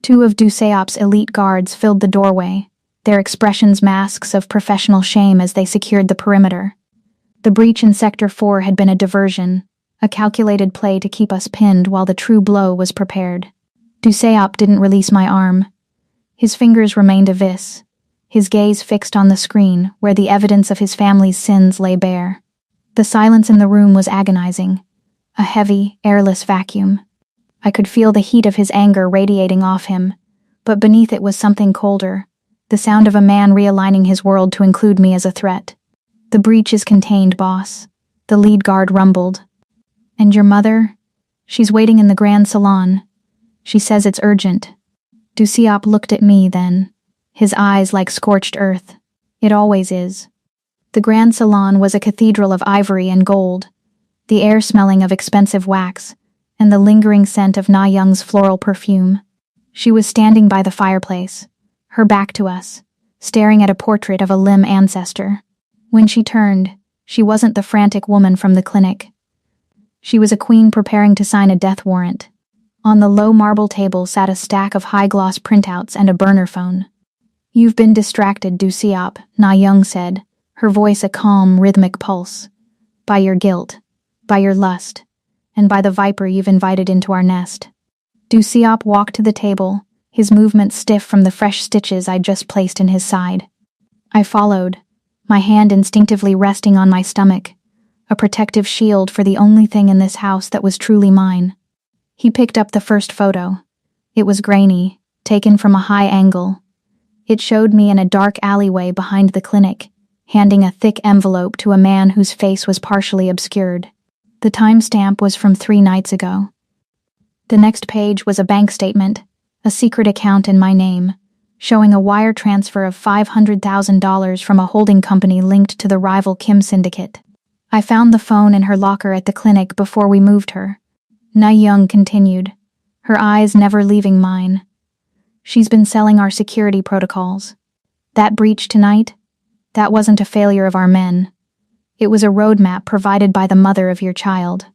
Two of Duseop's elite guards filled the doorway, their expressions masks of professional shame as they secured the perimeter. The breach in Sector 4 had been a diversion, a calculated play to keep us pinned while the true blow was prepared. Duseop didn't release my arm. His fingers remained a vis, his gaze fixed on the screen where the evidence of his family's sins lay bare. The silence in the room was agonizing, a heavy, airless vacuum. I could feel the heat of his anger radiating off him, but beneath it was something colder, the sound of a man realigning his world to include me as a threat. "The breach is contained, boss," the lead guard rumbled. "And your mother? She's waiting in the grand salon. She says it's urgent." Duseop looked at me then, his eyes like scorched earth. "It always is." The grand salon was a cathedral of ivory and gold, the air smelling of expensive wax, and the lingering scent of Na Young's floral perfume. She was standing by the fireplace, her back to us, staring at a portrait of a Lim ancestor. When she turned, she wasn't the frantic woman from the clinic. She was a queen preparing to sign a death warrant. On the low marble table sat a stack of high-gloss printouts and a burner phone. "You've been distracted, Duseop," Na Young said, her voice a calm, rhythmic pulse. "By your guilt, by your lust, and by the viper you've invited into our nest." Duseop walked to the table, his movements stiff from the fresh stitches I'd just placed in his side. I followed, my hand instinctively resting on my stomach, a protective shield for the only thing in this house that was truly mine. He picked up the first photo. It was grainy, taken from a high angle. It showed me in a dark alleyway behind the clinic, handing a thick envelope to a man whose face was partially obscured. The timestamp was from 3 nights ago. The next page was a bank statement, a secret account in my name, showing a wire transfer of $500,000 from a holding company linked to the rival Kim syndicate. I found the phone in her locker at the clinic before we moved her. Na Young continued, her eyes never leaving mine. "She's been selling our security protocols. That breach tonight, that wasn't a failure of our men. It was a roadmap provided by the mother of your child."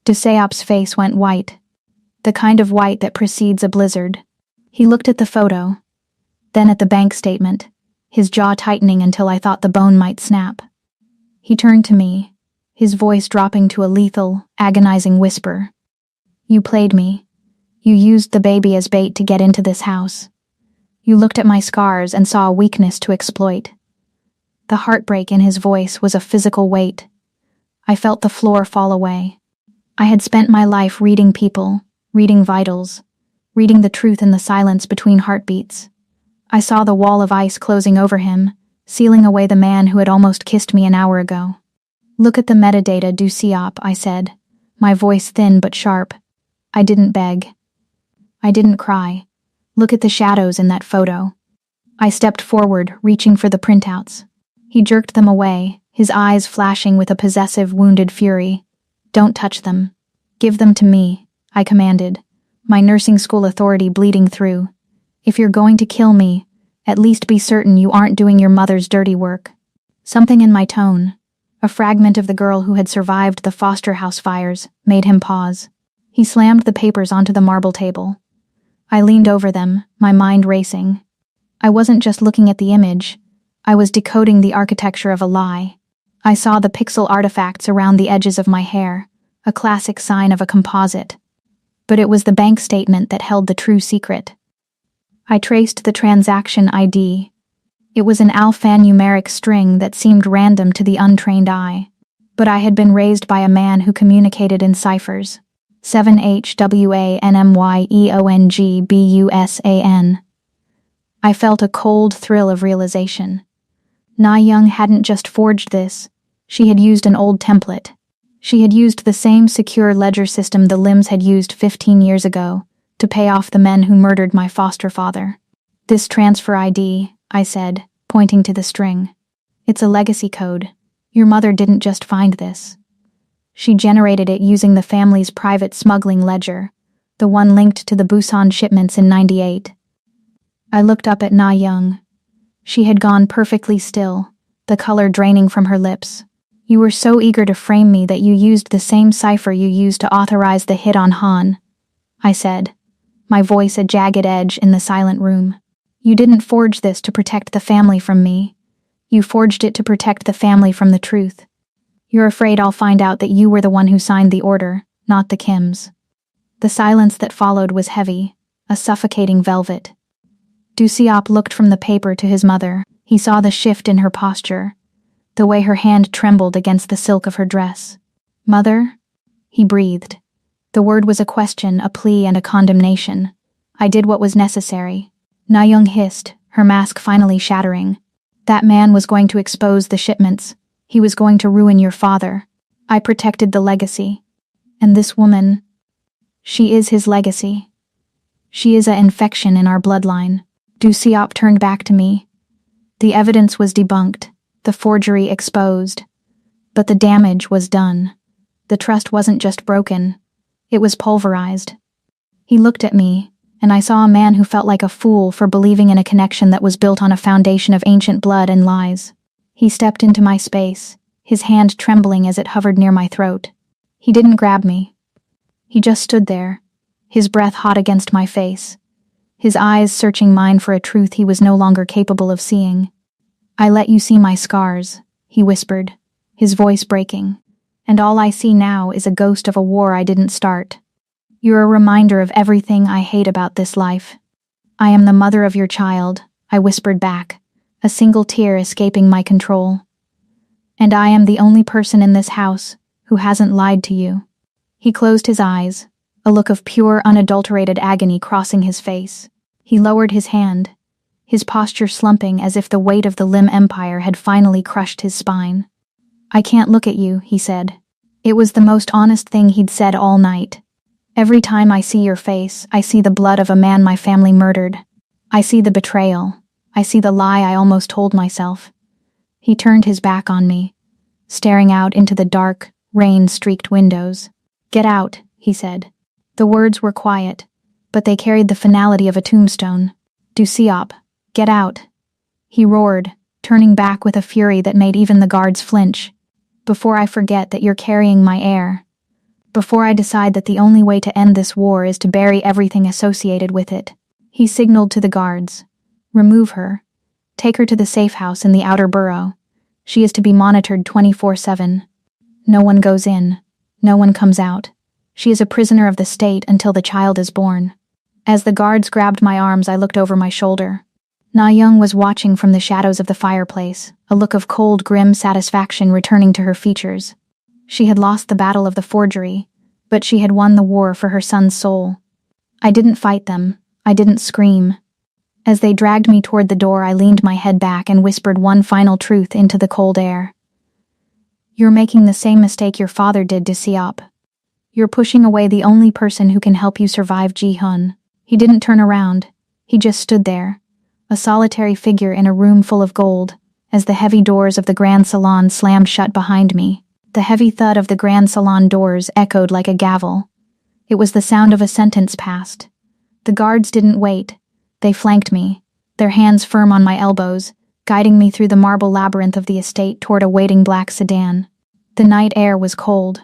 Duseop's face went white, the kind of white that precedes a blizzard. He looked at the photo, then at the bank statement, his jaw tightening until I thought the bone might snap. He turned to me, his voice dropping to a lethal, agonizing whisper. "You played me. You used the baby as bait to get into this house. You looked at my scars and saw a weakness to exploit." The heartbreak in his voice was a physical weight. I felt the floor fall away. I had spent my life reading people, reading vitals, reading the truth in the silence between heartbeats. I saw the wall of ice closing over him, sealing away the man who had almost kissed me an hour ago. Look at the metadata du Siop, I said, my voice thin but sharp. I didn't beg. I didn't cry. Look at the shadows in that photo. I stepped forward, reaching for the printouts. He jerked them away, his eyes flashing with a possessive, wounded fury. Don't touch them. Give them to me, I commanded, my nursing school authority bleeding through. If you're going to kill me, at least be certain you aren't doing your mother's dirty work. Something in my tone, a fragment of the girl who had survived the foster house fires, made him pause. He slammed the papers onto the marble table. I leaned over them, my mind racing. I wasn't just looking at the image. I was decoding the architecture of a lie. I saw the pixel artifacts around the edges of my hair, a classic sign of a composite. But it was the bank statement that held the true secret. I traced the transaction ID. It was an alphanumeric string that seemed random to the untrained eye. But I had been raised by a man who communicated in ciphers. 7HWANMYEONGBUSAN. I felt a cold thrill of realization. Na Young hadn't just forged this. She had used an old template. She had used the same secure ledger system the Lims had used 15 years ago to pay off the men who murdered my foster father. This transfer ID, I said, pointing to the string. It's a legacy code. Your mother didn't just find this. She generated it using the family's private smuggling ledger, the one linked to the Busan shipments in '98. I looked up at Na Young. She had gone perfectly still, the color draining from her lips. You were so eager to frame me that you used the same cipher you used to authorize the hit on Han, I said, my voice a jagged edge in the silent room. You didn't forge this to protect the family from me. You forged it to protect the family from the truth. You're afraid I'll find out that you were the one who signed the order, not the Kims. The silence that followed was heavy, a suffocating velvet. Du Siop looked from the paper to his mother. He saw the shift in her posture, the way her hand trembled against the silk of her dress. Mother? He breathed. The word was a question, a plea, and a condemnation. I did what was necessary. Na Young hissed, her mask finally shattering. That man was going to expose the shipments. He was going to ruin your father. I protected the legacy. And this woman, she is his legacy. She is an infection in our bloodline. Du Siop turned back to me. The evidence was debunked, the forgery exposed. But the damage was done. The trust wasn't just broken. It was pulverized. He looked at me, and I saw a man who felt like a fool for believing in a connection that was built on a foundation of ancient blood and lies. He stepped into my space, his hand trembling as it hovered near my throat. He didn't grab me. He just stood there, his breath hot against my face, his eyes searching mine for a truth he was no longer capable of seeing. I let you see my scars, he whispered, his voice breaking, and all I see now is a ghost of a war I didn't start. You're a reminder of everything I hate about this life. I am the mother of your child, I whispered back, a single tear escaping my control. And I am the only person in this house who hasn't lied to you. He closed his eyes, a look of pure, unadulterated agony crossing his face. He lowered his hand, his posture slumping as if the weight of the Lim Empire had finally crushed his spine. I can't look at you, he said. It was the most honest thing he'd said all night. Every time I see your face, I see the blood of a man my family murdered. I see the betrayal. I see the lie I almost told myself. He turned his back on me, staring out into the dark, rain-streaked windows. Get out, he said. The words were quiet, but they carried the finality of a tombstone. Du Siop, get out. He roared, turning back with a fury that made even the guards flinch. Before I forget that you're carrying my heir. Before I decide that the only way to end this war is to bury everything associated with it. He signaled to the guards. Remove her. Take her to the safe house in the outer borough. She is to be monitored 24/7. No one goes in. No one comes out. She is a prisoner of the state until the child is born. As the guards grabbed my arms, I looked over my shoulder. Na Young was watching from the shadows of the fireplace, a look of cold, grim satisfaction returning to her features. She had lost the battle of the forgery, but she had won the war for her son's soul. I didn't fight them. I didn't scream. As they dragged me toward the door, I leaned my head back and whispered one final truth into the cold air. You're making the same mistake your father did to Siop. You're pushing away the only person who can help you survive Ji-hun. He didn't turn around. He just stood there, a solitary figure in a room full of gold, as the heavy doors of the Grand Salon slammed shut behind me. The heavy thud of the Grand Salon doors echoed like a gavel. It was the sound of a sentence passed. The guards didn't wait. They flanked me, their hands firm on my elbows, guiding me through the marble labyrinth of the estate toward a waiting black sedan. The night air was cold,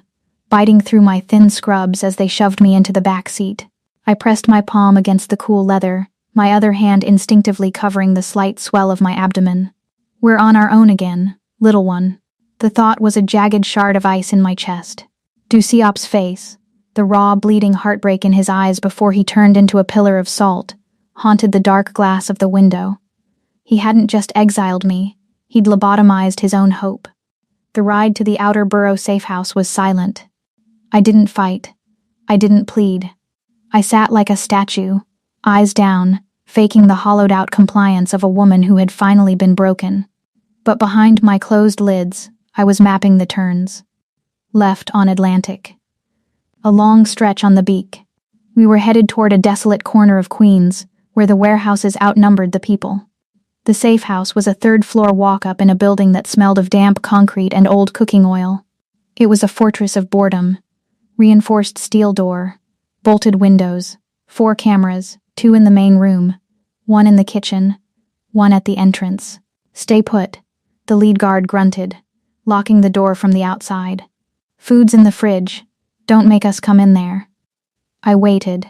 biting through my thin scrubs as they shoved me into the back seat. I pressed my palm against the cool leather, my other hand instinctively covering the slight swell of my abdomen. We're on our own again, little one. The thought was a jagged shard of ice in my chest. Siop's face, the raw, bleeding heartbreak in his eyes before he turned into a pillar of salt, haunted the dark glass of the window. He hadn't just exiled me, he'd lobotomized his own hope. The ride to the outer borough safe house was silent. I didn't fight. I didn't plead. I sat like a statue, eyes down, faking the hollowed-out compliance of a woman who had finally been broken. But behind my closed lids, I was mapping the turns. Left on Atlantic. A long stretch on the beak. We were headed toward a desolate corner of Queens, where the warehouses outnumbered the people. The safe house was a third-floor walk-up in a building that smelled of damp concrete and old cooking oil. It was a fortress of boredom. Reinforced steel door, bolted windows, 4 cameras, 2 in the main room, 1 in the kitchen, 1 at the entrance. Stay put, the lead guard grunted, locking the door from the outside. Food's in the fridge. Don't make us come in there. I waited.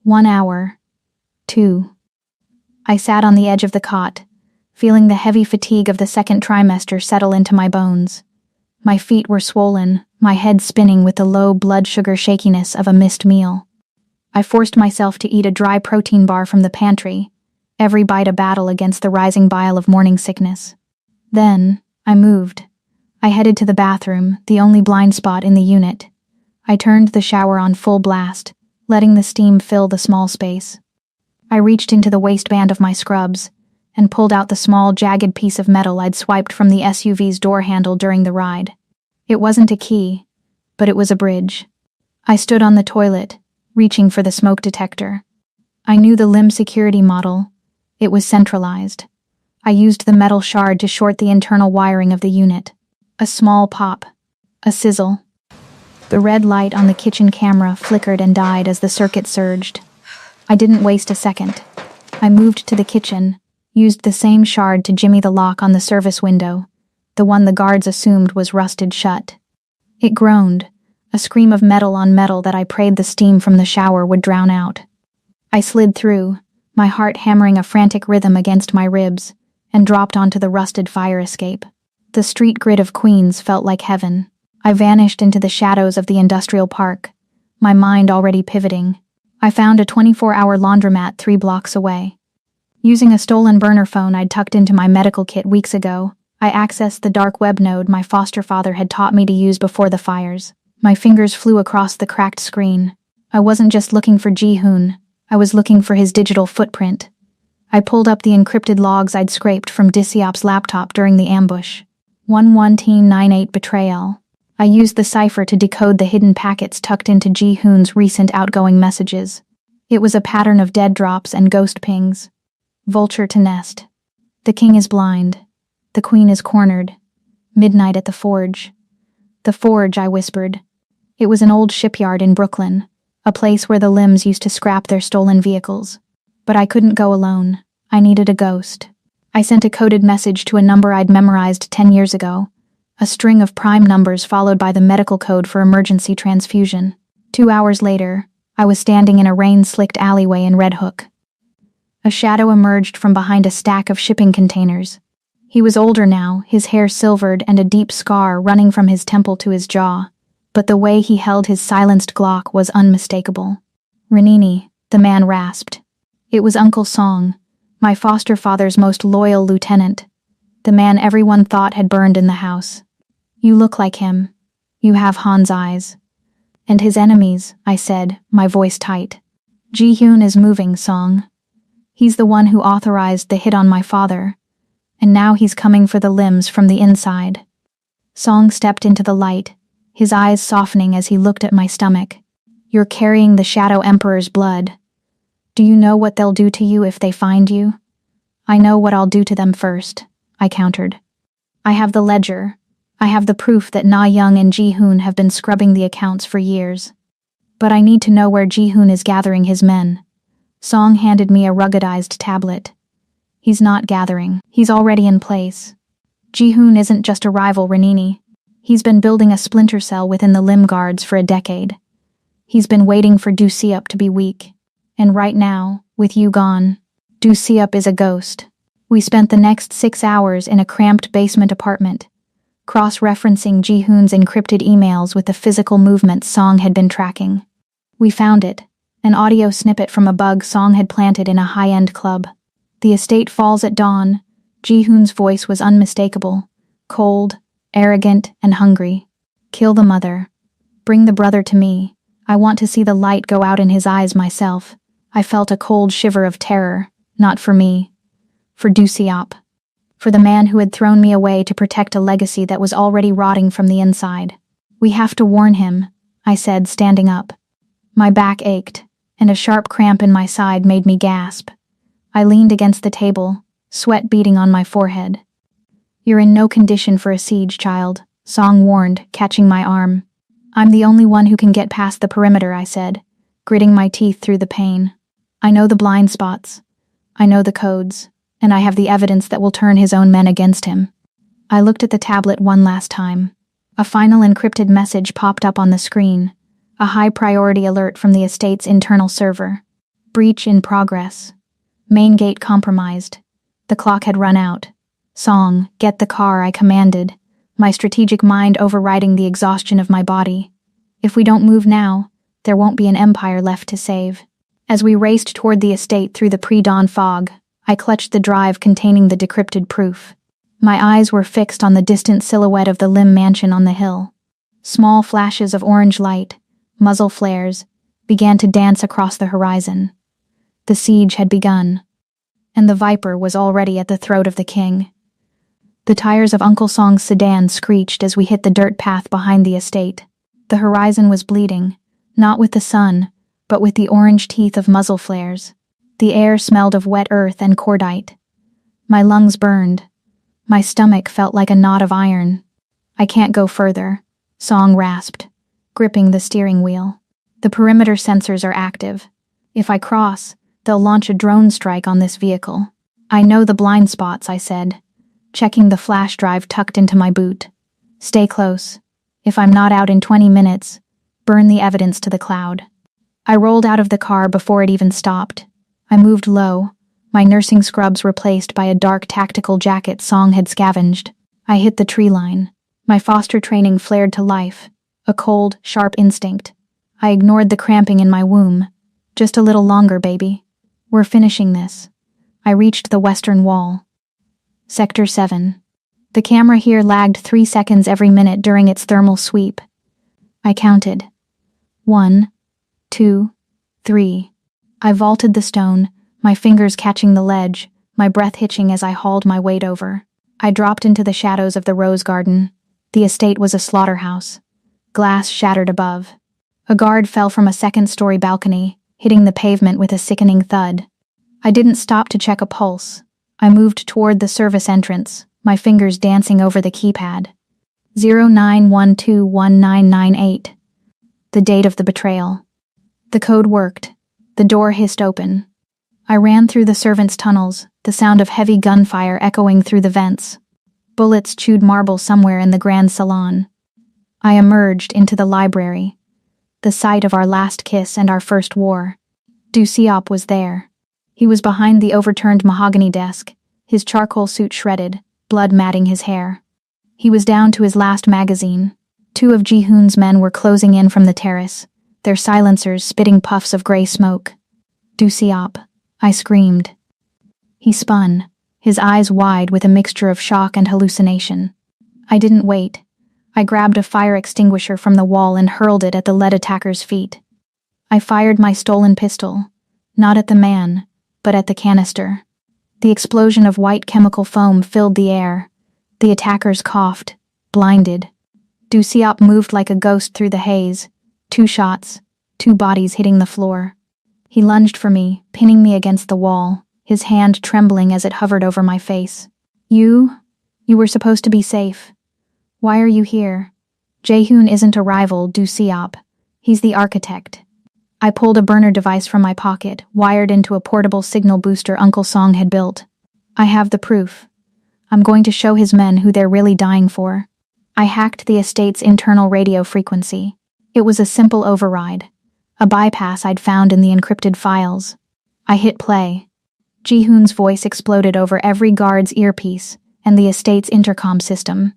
1 hour. 2. I sat on the edge of the cot, feeling the heavy fatigue of the second trimester settle into my bones. My feet were swollen, my head spinning with the low blood sugar shakiness of a missed meal. I forced myself to eat a dry protein bar from the pantry, every bite a battle against the rising bile of morning sickness. Then, I moved. I headed to the bathroom, the only blind spot in the unit. I turned the shower on full blast, letting the steam fill the small space. I reached into the waistband of my scrubs and pulled out the small, jagged piece of metal I'd swiped from the SUV's door handle during the ride. It wasn't a key, but it was a bridge. I stood on the toilet, reaching for the smoke detector. I knew the limb security model. It was centralized. I used the metal shard to short the internal wiring of the unit. A small pop. A sizzle. The red light on the kitchen camera flickered and died as the circuit surged. I didn't waste a second. I moved to the kitchen, used the same shard to jimmy the lock on the service window, the one the guards assumed was rusted shut. It groaned, a scream of metal on metal that I prayed the steam from the shower would drown out. I slid through, my heart hammering a frantic rhythm against my ribs, and dropped onto the rusted fire escape. The street grid of Queens felt like heaven. I vanished into the shadows of the industrial park, my mind already pivoting. I found a 24-hour laundromat 3 blocks away. Using a stolen burner phone I'd tucked into my medical kit weeks ago, I accessed the dark web node my foster father had taught me to use before the fires. My fingers flew across the cracked screen. I wasn't just looking for Ji-hun, I was looking for his digital footprint. I pulled up the encrypted logs I'd scraped from Siop's laptop during the ambush. 11-98 betrayal. I used the cipher to decode the hidden packets tucked into Ji-hun's recent outgoing messages. It was a pattern of dead drops and ghost pings. Vulture to nest. The king is blind. The queen is cornered. Midnight at the forge. The forge, I whispered. It was an old shipyard in Brooklyn, a place where the limbs used to scrap their stolen vehicles. But I couldn't go alone. I needed a ghost. I sent a coded message to a number I'd memorized 10 years ago. A string of prime numbers followed by the medical code for emergency transfusion. 2 hours later, I was standing in a rain-slicked alleyway in Red Hook. A shadow emerged from behind a stack of shipping containers. He was older now, his hair silvered and a deep scar running from his temple to his jaw, but the way he held his silenced Glock was unmistakable. "Ranini," the man rasped. It was Uncle Song, my foster father's most loyal lieutenant, the man everyone thought had burned in the house. "You look like him. You have Han's eyes." And his enemies, I said, my voice tight. Ji-hoon is moving, Song. He's the one who authorized the hit on my father, and now he's coming for the limbs from the inside. Song stepped into the light, his eyes softening as he looked at my stomach. You're carrying the Shadow Emperor's blood. Do you know what they'll do to you if they find you? I know what I'll do to them first, I countered. I have the ledger. I have the proof that Na Young and Ji-hoon have been scrubbing the accounts for years. But I need to know where Ji-hoon is gathering his men. Song handed me a ruggedized tablet. He's not gathering. He's already in place. Ji-hoon isn't just a rival, Renini. He's been building a splinter cell within the limb guards for a decade. He's been waiting for Du Siup to be weak. And right now, with you gone, Du Siup is a ghost. We spent the next 6 hours in a cramped basement apartment, cross-referencing Ji-hoon's encrypted emails with the physical movements Song had been tracking. We found it, an audio snippet from a bug Song had planted in a high-end club. The estate falls at dawn. Ji-hoon's voice was unmistakable, cold, arrogant, and hungry. Kill the mother. Bring the brother to me. I want to see the light go out in his eyes myself. I felt a cold shiver of terror, not for me. For Du Siup. For the man who had thrown me away to protect a legacy that was already rotting from the inside. We have to warn him, I said, standing up. My back ached, and a sharp cramp in my side made me gasp. I leaned against the table, sweat beading on my forehead. You're in no condition for a siege, child, Song warned, catching my arm. I'm the only one who can get past the perimeter, I said, gritting my teeth through the pain. I know the blind spots. I know the codes, and I have the evidence that will turn his own men against him. I looked at the tablet one last time. A final encrypted message popped up on the screen, a high-priority alert from the estate's internal server. Breach in progress. Main gate compromised. The clock had run out. Song, get the car, I commanded, my strategic mind overriding the exhaustion of my body. If we don't move now, there won't be an empire left to save. As we raced toward the estate through the pre-dawn fog, I clutched the drive containing the decrypted proof. My eyes were fixed on the distant silhouette of the Lim mansion on the hill. Small flashes of orange light, muzzle flares, began to dance across the horizon. The siege had begun, and the Viper was already at the throat of the king. The tires of Uncle Song's sedan screeched as we hit the dirt path behind the estate. The horizon was bleeding, not with the sun, but with the orange teeth of muzzle flares. The air smelled of wet earth and cordite. My lungs burned. My stomach felt like a knot of iron. I can't go further, Song rasped, gripping the steering wheel. The perimeter sensors are active. If I cross, they'll launch a drone strike on this vehicle. I know the blind spots, I said, checking the flash drive tucked into my boot. Stay close. If I'm not out in 20 minutes, burn the evidence to the cloud. I rolled out of the car before it even stopped. I moved low, my nursing scrubs replaced by a dark tactical jacket Song had scavenged. I hit the tree line. My foster training flared to life, a cold, sharp instinct. I ignored the cramping in my womb. Just a little longer, baby. We're finishing this. I reached the western wall. Sector 7. The camera here lagged 3 seconds every minute during its thermal sweep. I counted. 1, 2, 3. I vaulted the stone, my fingers catching the ledge, my breath hitching as I hauled my weight over. I dropped into the shadows of the rose garden. The estate was a slaughterhouse. Glass shattered above. A guard fell from a second-story balcony, hitting the pavement with a sickening thud. I didn't stop to check a pulse. I moved toward the service entrance, my fingers dancing over the keypad. 09121998. The date of the betrayal. The code worked. The door hissed open. I ran through the servants' tunnels, the sound of heavy gunfire echoing through the vents. Bullets chewed marble somewhere in the grand salon. I emerged into the library, the site of our last kiss and our first war. Du Siup was there. He was behind the overturned mahogany desk, his charcoal suit shredded, blood matting his hair. He was down to his last magazine. 2 of Ji-hoon's men were closing in from the terrace, their silencers spitting puffs of gray smoke. Du Siup, I screamed. He spun, his eyes wide with a mixture of shock and hallucination. I didn't wait. I grabbed a fire extinguisher from the wall and hurled it at the lead attacker's feet. I fired my stolen pistol, not at the man, but at the canister. The explosion of white chemical foam filled the air. The attackers coughed, blinded. Dusiop moved like a ghost through the haze. 2 shots, 2 bodies hitting the floor. He lunged for me, pinning me against the wall, his hand trembling as it hovered over my face. You were supposed to be safe. Why are you here? Jaehoon isn't a rival, Dusiop. He's the architect. I pulled a burner device from my pocket, wired into a portable signal booster Uncle Song had built. I have the proof. I'm going to show his men who they're really dying for. I hacked the estate's internal radio frequency. It was a simple override, a bypass I'd found in the encrypted files. I hit play. Jihoon's voice exploded over every guard's earpiece and the estate's intercom system.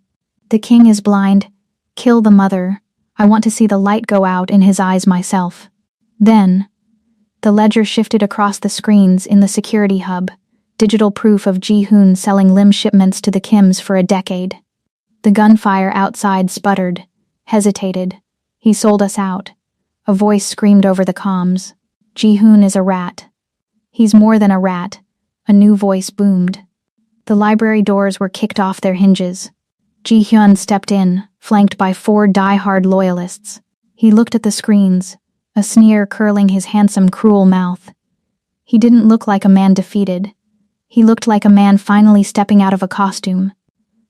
The king is blind. Kill the mother. I want to see the light go out in his eyes myself. Then, the ledger shifted across the screens in the security hub, digital proof of Jihoon selling limb shipments to the Kims for a decade. The gunfire outside sputtered, hesitated. He sold us out. A voice screamed over the comms. Jihoon is a rat. He's more than a rat. A new voice boomed. The library doors were kicked off their hinges. Jihyun stepped in, flanked by 4 die-hard loyalists. He looked at the screens, a sneer curling his handsome, cruel mouth. He didn't look like a man defeated. He looked like a man finally stepping out of a costume.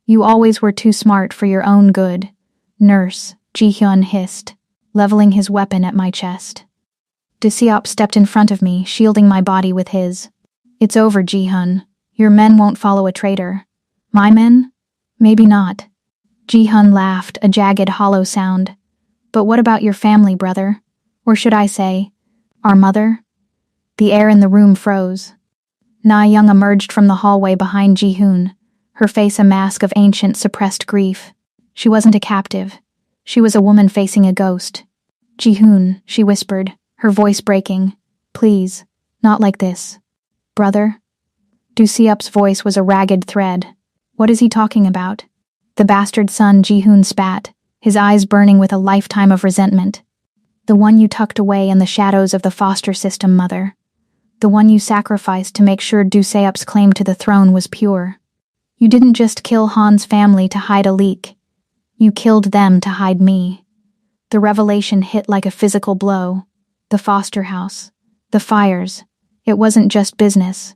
You always were too smart for your own good, nurse, Jihyun hissed, leveling his weapon at my chest. Dusiop stepped in front of me, shielding my body with his. It's over, Jihyun. Your men won't follow a traitor. My men? Maybe not. Jihyun laughed, a jagged, hollow sound. But what about your family, brother? Or should I say, our mother? The air in the room froze. Na Young emerged from the hallway behind Jihoon, her face a mask of ancient, suppressed grief. She wasn't a captive. She was a woman facing a ghost. Jihoon, she whispered, her voice breaking. Please, not like this. Brother? Dusiup's voice was a ragged thread. What is he talking about? The bastard son, Jihoon spat, his eyes burning with a lifetime of resentment. The one you tucked away in the shadows of the foster system, mother. The one you sacrificed to make sure Duseup's claim to the throne was pure. You didn't just kill Han's family to hide a leak. You killed them to hide me. The revelation hit like a physical blow. The foster house. The fires. It wasn't just business.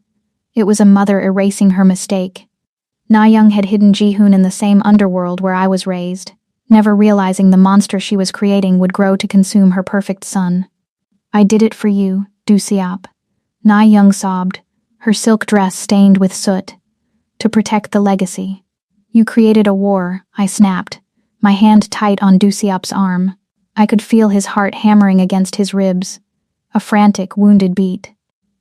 It was a mother erasing her mistake. Na Young had hidden Jihoon in the same underworld where I was raised, never realizing the monster she was creating would grow to consume her perfect son. I did it for you, Dusiop. Na Young sobbed, her silk dress stained with soot. To protect the legacy. You created a war, I snapped, my hand tight on Dusiop's arm. I could feel his heart hammering against his ribs. A frantic, wounded beat.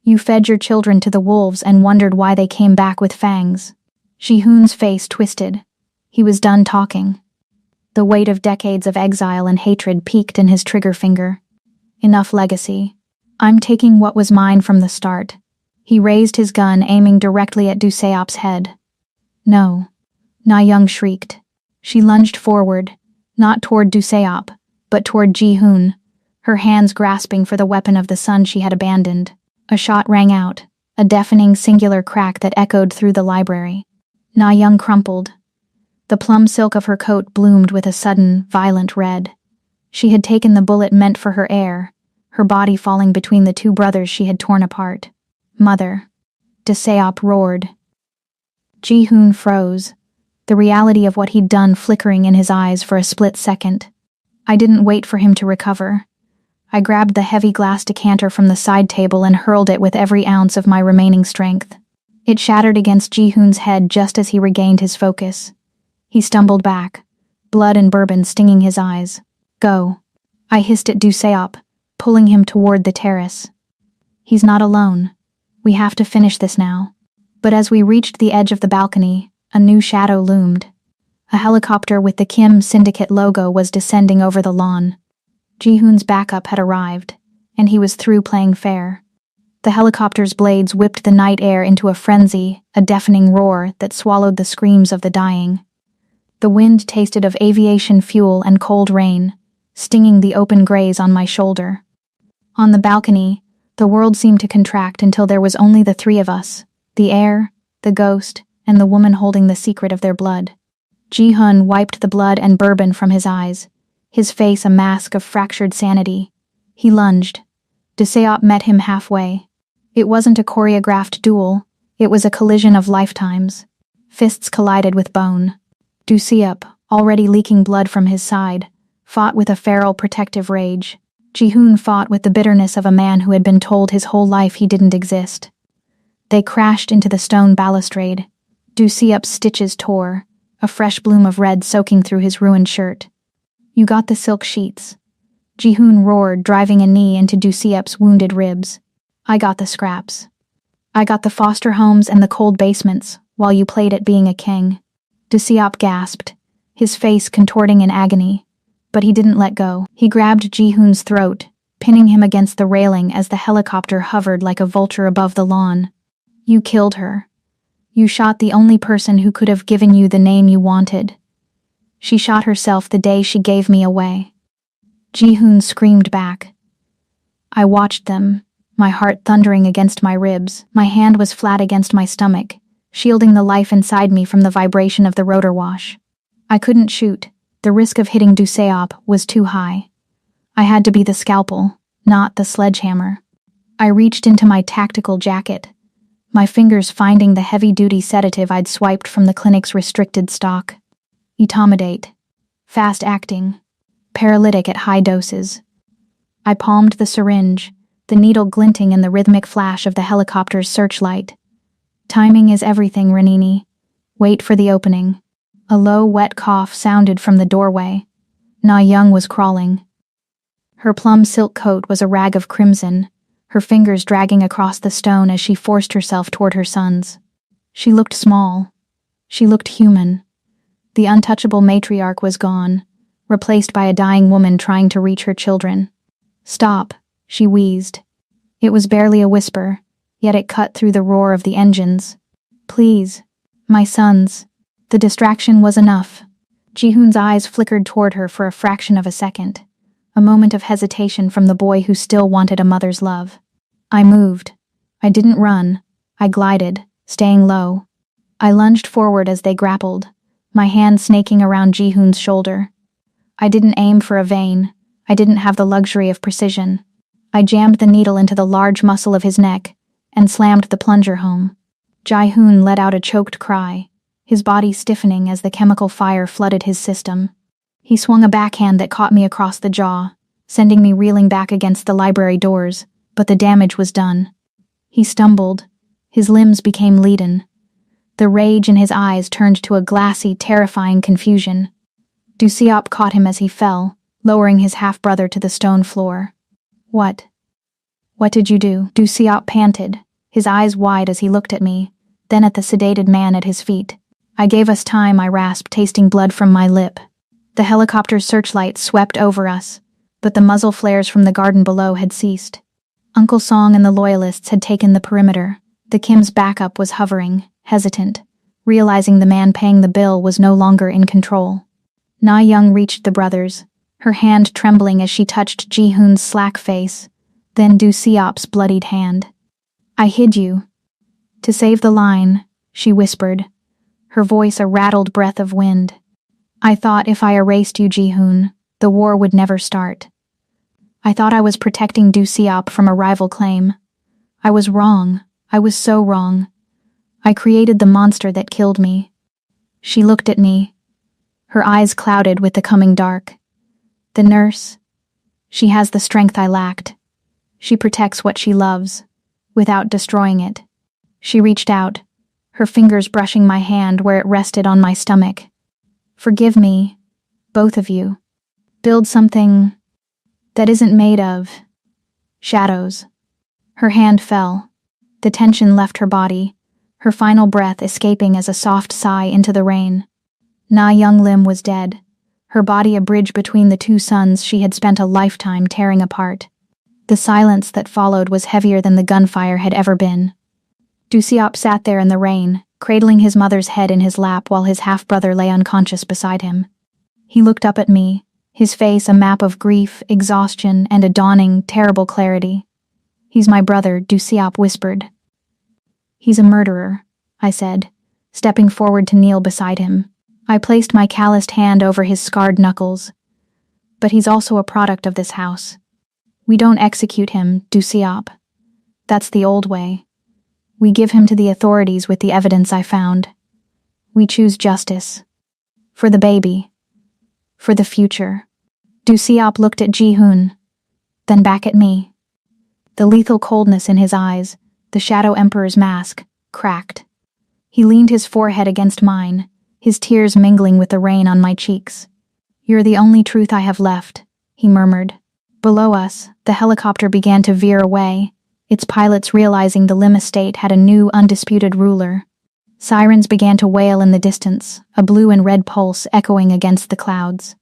You fed your children to the wolves and wondered why they came back with fangs. Jihoon's face twisted. He was done talking. The weight of decades of exile and hatred peaked in his trigger finger. Enough legacy. I'm taking what was mine from the start. He raised his gun, aiming directly at Duseop's head. No. Na Young shrieked. She lunged forward, not toward Duseop, but toward Jihoon, her hands grasping for the weapon of the son she had abandoned. A shot rang out, a deafening singular crack that echoed through the library. Na Young crumpled. The plum silk of her coat bloomed with a sudden, violent red. She had taken the bullet meant for her heir, her body falling between the 2 brothers she had torn apart. Mother. Duseop roared. Jihoon froze, the reality of what he'd done flickering in his eyes for a split second. I didn't wait for him to recover. I grabbed the heavy glass decanter from the side table and hurled it with every ounce of my remaining strength. It shattered against Jihoon's head just as he regained his focus. He stumbled back, blood and bourbon stinging his eyes. Go. I hissed at Duseop, pulling him toward the terrace. He's not alone. We have to finish this now. But as we reached the edge of the balcony, a new shadow loomed. A helicopter with the Kim Syndicate logo was descending over the lawn. Jihoon's backup had arrived, and he was through playing fair. The helicopter's blades whipped the night air into a frenzy, a deafening roar that swallowed the screams of the dying. The wind tasted of aviation fuel and cold rain, stinging the open graze on my shoulder. On the balcony, the world seemed to contract until there was only the three of us, the air, the ghost, and the woman holding the secret of their blood. Ji-hun wiped the blood and bourbon from his eyes, his face a mask of fractured sanity. He lunged. Duseop met him halfway. It wasn't a choreographed duel, it was a collision of lifetimes. Fists collided with bone. Duseop, already leaking blood from his side, fought with a feral protective rage. Ji-hun fought with the bitterness of a man who had been told his whole life he didn't exist. They crashed into the stone balustrade. Duseop's stitches tore, a fresh bloom of red soaking through his ruined shirt. "You got the silk sheets." Ji-hun roared, driving a knee into Duseop's wounded ribs. "I got the scraps. I got the foster homes and the cold basements, while you played at being a king." Duseop gasped, his face contorting in agony. But he didn't let go. He grabbed Ji-hun's throat, pinning him against the railing as the helicopter hovered like a vulture above the lawn. "You killed her. You shot the only person who could have given you the name you wanted. She shot herself the day she gave me away." Ji-hun screamed back. I watched them, my heart thundering against my ribs. My hand was flat against my stomach, shielding the life inside me from the vibration of the rotor wash. I couldn't shoot. The risk of hitting Duseop was too high. I had to be the scalpel, not the sledgehammer. I reached into my tactical jacket, my fingers finding the heavy-duty sedative I'd swiped from the clinic's restricted stock. Etomidate. Fast-acting. Paralytic at high doses. I palmed the syringe, the needle glinting in the rhythmic flash of the helicopter's searchlight. Timing is everything, Ranini. Wait for the opening. A low, wet cough sounded from the doorway. Na Young was crawling. Her plum silk coat was a rag of crimson, her fingers dragging across the stone as she forced herself toward her sons. She looked small. She looked human. The untouchable matriarch was gone, replaced by a dying woman trying to reach her children. "Stop," she wheezed. It was barely a whisper, yet it cut through the roar of the engines. "Please, my sons." The distraction was enough. Ji-hun's eyes flickered toward her for a fraction of a second, a moment of hesitation from the boy who still wanted a mother's love. I moved. I didn't run. I glided, staying low. I lunged forward as they grappled, my hand snaking around Ji-hun's shoulder. I didn't aim for a vein. I didn't have the luxury of precision. I jammed the needle into the large muscle of his neck and slammed the plunger home. Ji-hun let out a choked cry, his body stiffening as the chemical fire flooded his system. He swung a backhand that caught me across the jaw, sending me reeling back against the library doors, but the damage was done. He stumbled. His limbs became leaden. The rage in his eyes turned to a glassy, terrifying confusion. Duseop caught him as he fell, lowering his half-brother to the stone floor. "What? What did you do?" Duseop panted, his eyes wide as he looked at me, then at the sedated man at his feet. "I gave us time," I rasped, tasting blood from my lip. The helicopter's searchlight swept over us, but the muzzle flares from the garden below had ceased. Uncle Song and the Loyalists had taken the perimeter. The Kim's backup was hovering, hesitant, realizing the man paying the bill was no longer in control. Na Young reached the brothers, her hand trembling as she touched Ji-hun's slack face, then Duseop's bloodied hand. "I hid you. To save the line," she whispered, her voice a rattled breath of wind. "I thought if I erased you, Ji-hun, the war would never start. I thought I was protecting Duseop from a rival claim. I was wrong. I was so wrong. I created the monster that killed me." She looked at me, her eyes clouded with the coming dark. "The nurse, she has the strength I lacked. She protects what she loves, without destroying it." She reached out, her fingers brushing my hand where it rested on my stomach. "Forgive me, both of you. Build something that isn't made of shadows." Her hand fell. The tension left her body, her final breath escaping as a soft sigh into the rain. Na Young Lim was dead, her body a bridge between the two sons she had spent a lifetime tearing apart. The silence that followed was heavier than the gunfire had ever been. Duseop sat there in the rain, cradling his mother's head in his lap while his half-brother lay unconscious beside him. He looked up at me, his face a map of grief, exhaustion, and a dawning, terrible clarity. "He's my brother," Dusiop whispered. "He's a murderer," I said, stepping forward to kneel beside him. I placed my calloused hand over his scarred knuckles. "But he's also a product of this house. We don't execute him, Dusiop. That's the old way. We give him to the authorities with the evidence I found. We choose justice. For the baby. For the future." Dusiop looked at Ji-hoon, then back at me. The lethal coldness in his eyes, the Shadow Emperor's mask, cracked. He leaned his forehead against mine, his tears mingling with the rain on my cheeks. "You're the only truth I have left," he murmured. Below us, the helicopter began to veer away, its pilots realizing the Lim estate had a new, undisputed ruler. Sirens began to wail in the distance, a blue and red pulse echoing against the clouds.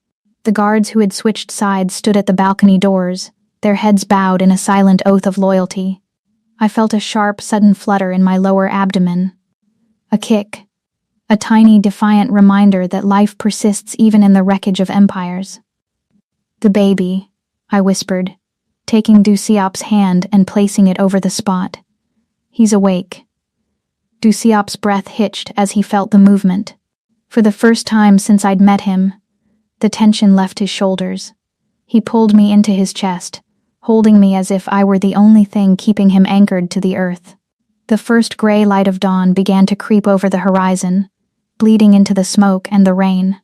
The guards who had switched sides stood at the balcony doors, their heads bowed in a silent oath of loyalty. I felt a sharp, sudden flutter in my lower abdomen. A kick. A tiny, defiant reminder that life persists even in the wreckage of empires. "The baby," I whispered, taking Dusiop's hand and placing it over the spot. "He's awake." Dusiop's breath hitched as he felt the movement. For the first time since I'd met him, the tension left his shoulders. He pulled me into his chest, holding me as if I were the only thing keeping him anchored to the earth. The first gray light of dawn began to creep over the horizon, bleeding into the smoke and the rain.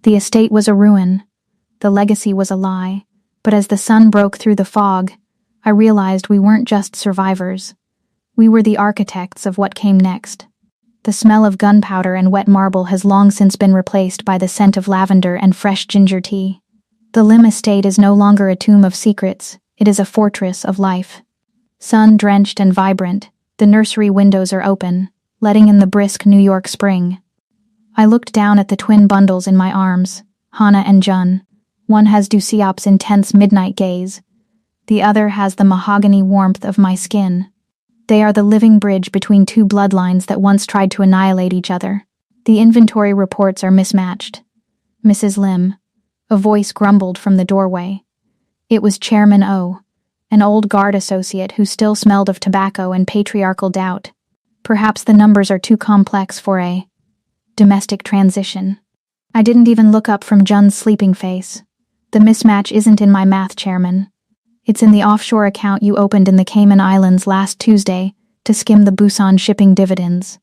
The estate was a ruin. The legacy was a lie. But as the sun broke through the fog, I realized we weren't just survivors. We were the architects of what came next. The smell of gunpowder and wet marble has long since been replaced by the scent of lavender and fresh ginger tea. The Lim estate is no longer a tomb of secrets, it is a fortress of life. Sun-drenched and vibrant, the nursery windows are open, letting in the brisk New York spring. I looked down at the twin bundles in my arms, Hana and Jun. One has Dusiop's intense midnight gaze. The other has the mahogany warmth of my skin. They are the living bridge between two bloodlines that once tried to annihilate each other. The inventory reports are mismatched. "Mrs. Lim," a voice grumbled from the doorway. It was Chairman O, an old guard associate who still smelled of tobacco and patriarchal doubt. Perhaps the numbers are too complex for a domestic transition. I didn't even look up from Jun's sleeping face. "The mismatch isn't in my math, Chairman. It's in the offshore account you opened in the Cayman Islands last Tuesday to skim the Busan shipping dividends.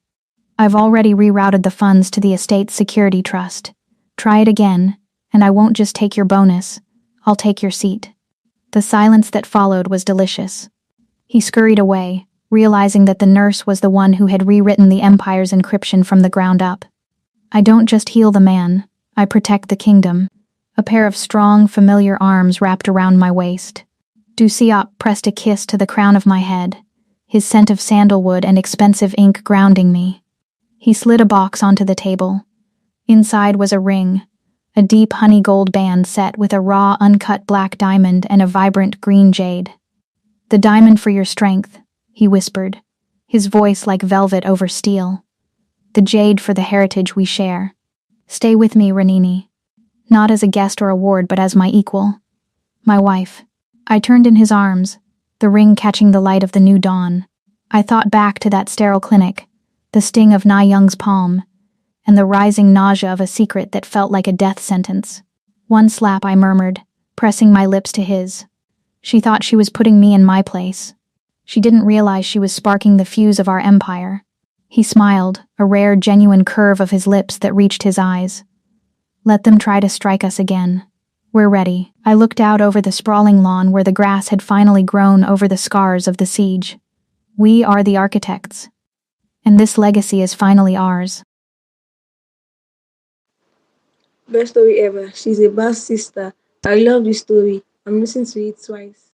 I've already rerouted the funds to the estate's security trust. Try it again, and I won't just take your bonus, I'll take your seat." The silence that followed was delicious. He scurried away, realizing that the nurse was the one who had rewritten the Empire's encryption from the ground up. I don't just heal the man, I protect the kingdom. A pair of strong, familiar arms wrapped around my waist. Dusiop pressed a kiss to the crown of my head, his scent of sandalwood and expensive ink grounding me. He slid a box onto the table. Inside was a ring, a deep honey gold band set with a raw, uncut black diamond and a vibrant green jade. "The diamond for your strength," he whispered, his voice like velvet over steel. "The jade for the heritage we share. Stay with me, Ranini. Not as a guest or a ward, but as my equal. My wife." I turned in his arms, the ring catching the light of the new dawn. I thought back to that sterile clinic, the sting of Na Young's palm, and the rising nausea of a secret that felt like a death sentence. "One slap," I murmured, pressing my lips to his. She thought she was putting me in my place. She didn't realize she was sparking the fuse of our empire. He smiled, a rare, genuine curve of his lips that reached his eyes. "Let them try to strike us again. We're ready." I looked out over the sprawling lawn where the grass had finally grown over the scars of the siege. We are the architects. And this legacy is finally ours.
Best story ever. She's a bad sister. I love this story. I'm listening to it twice.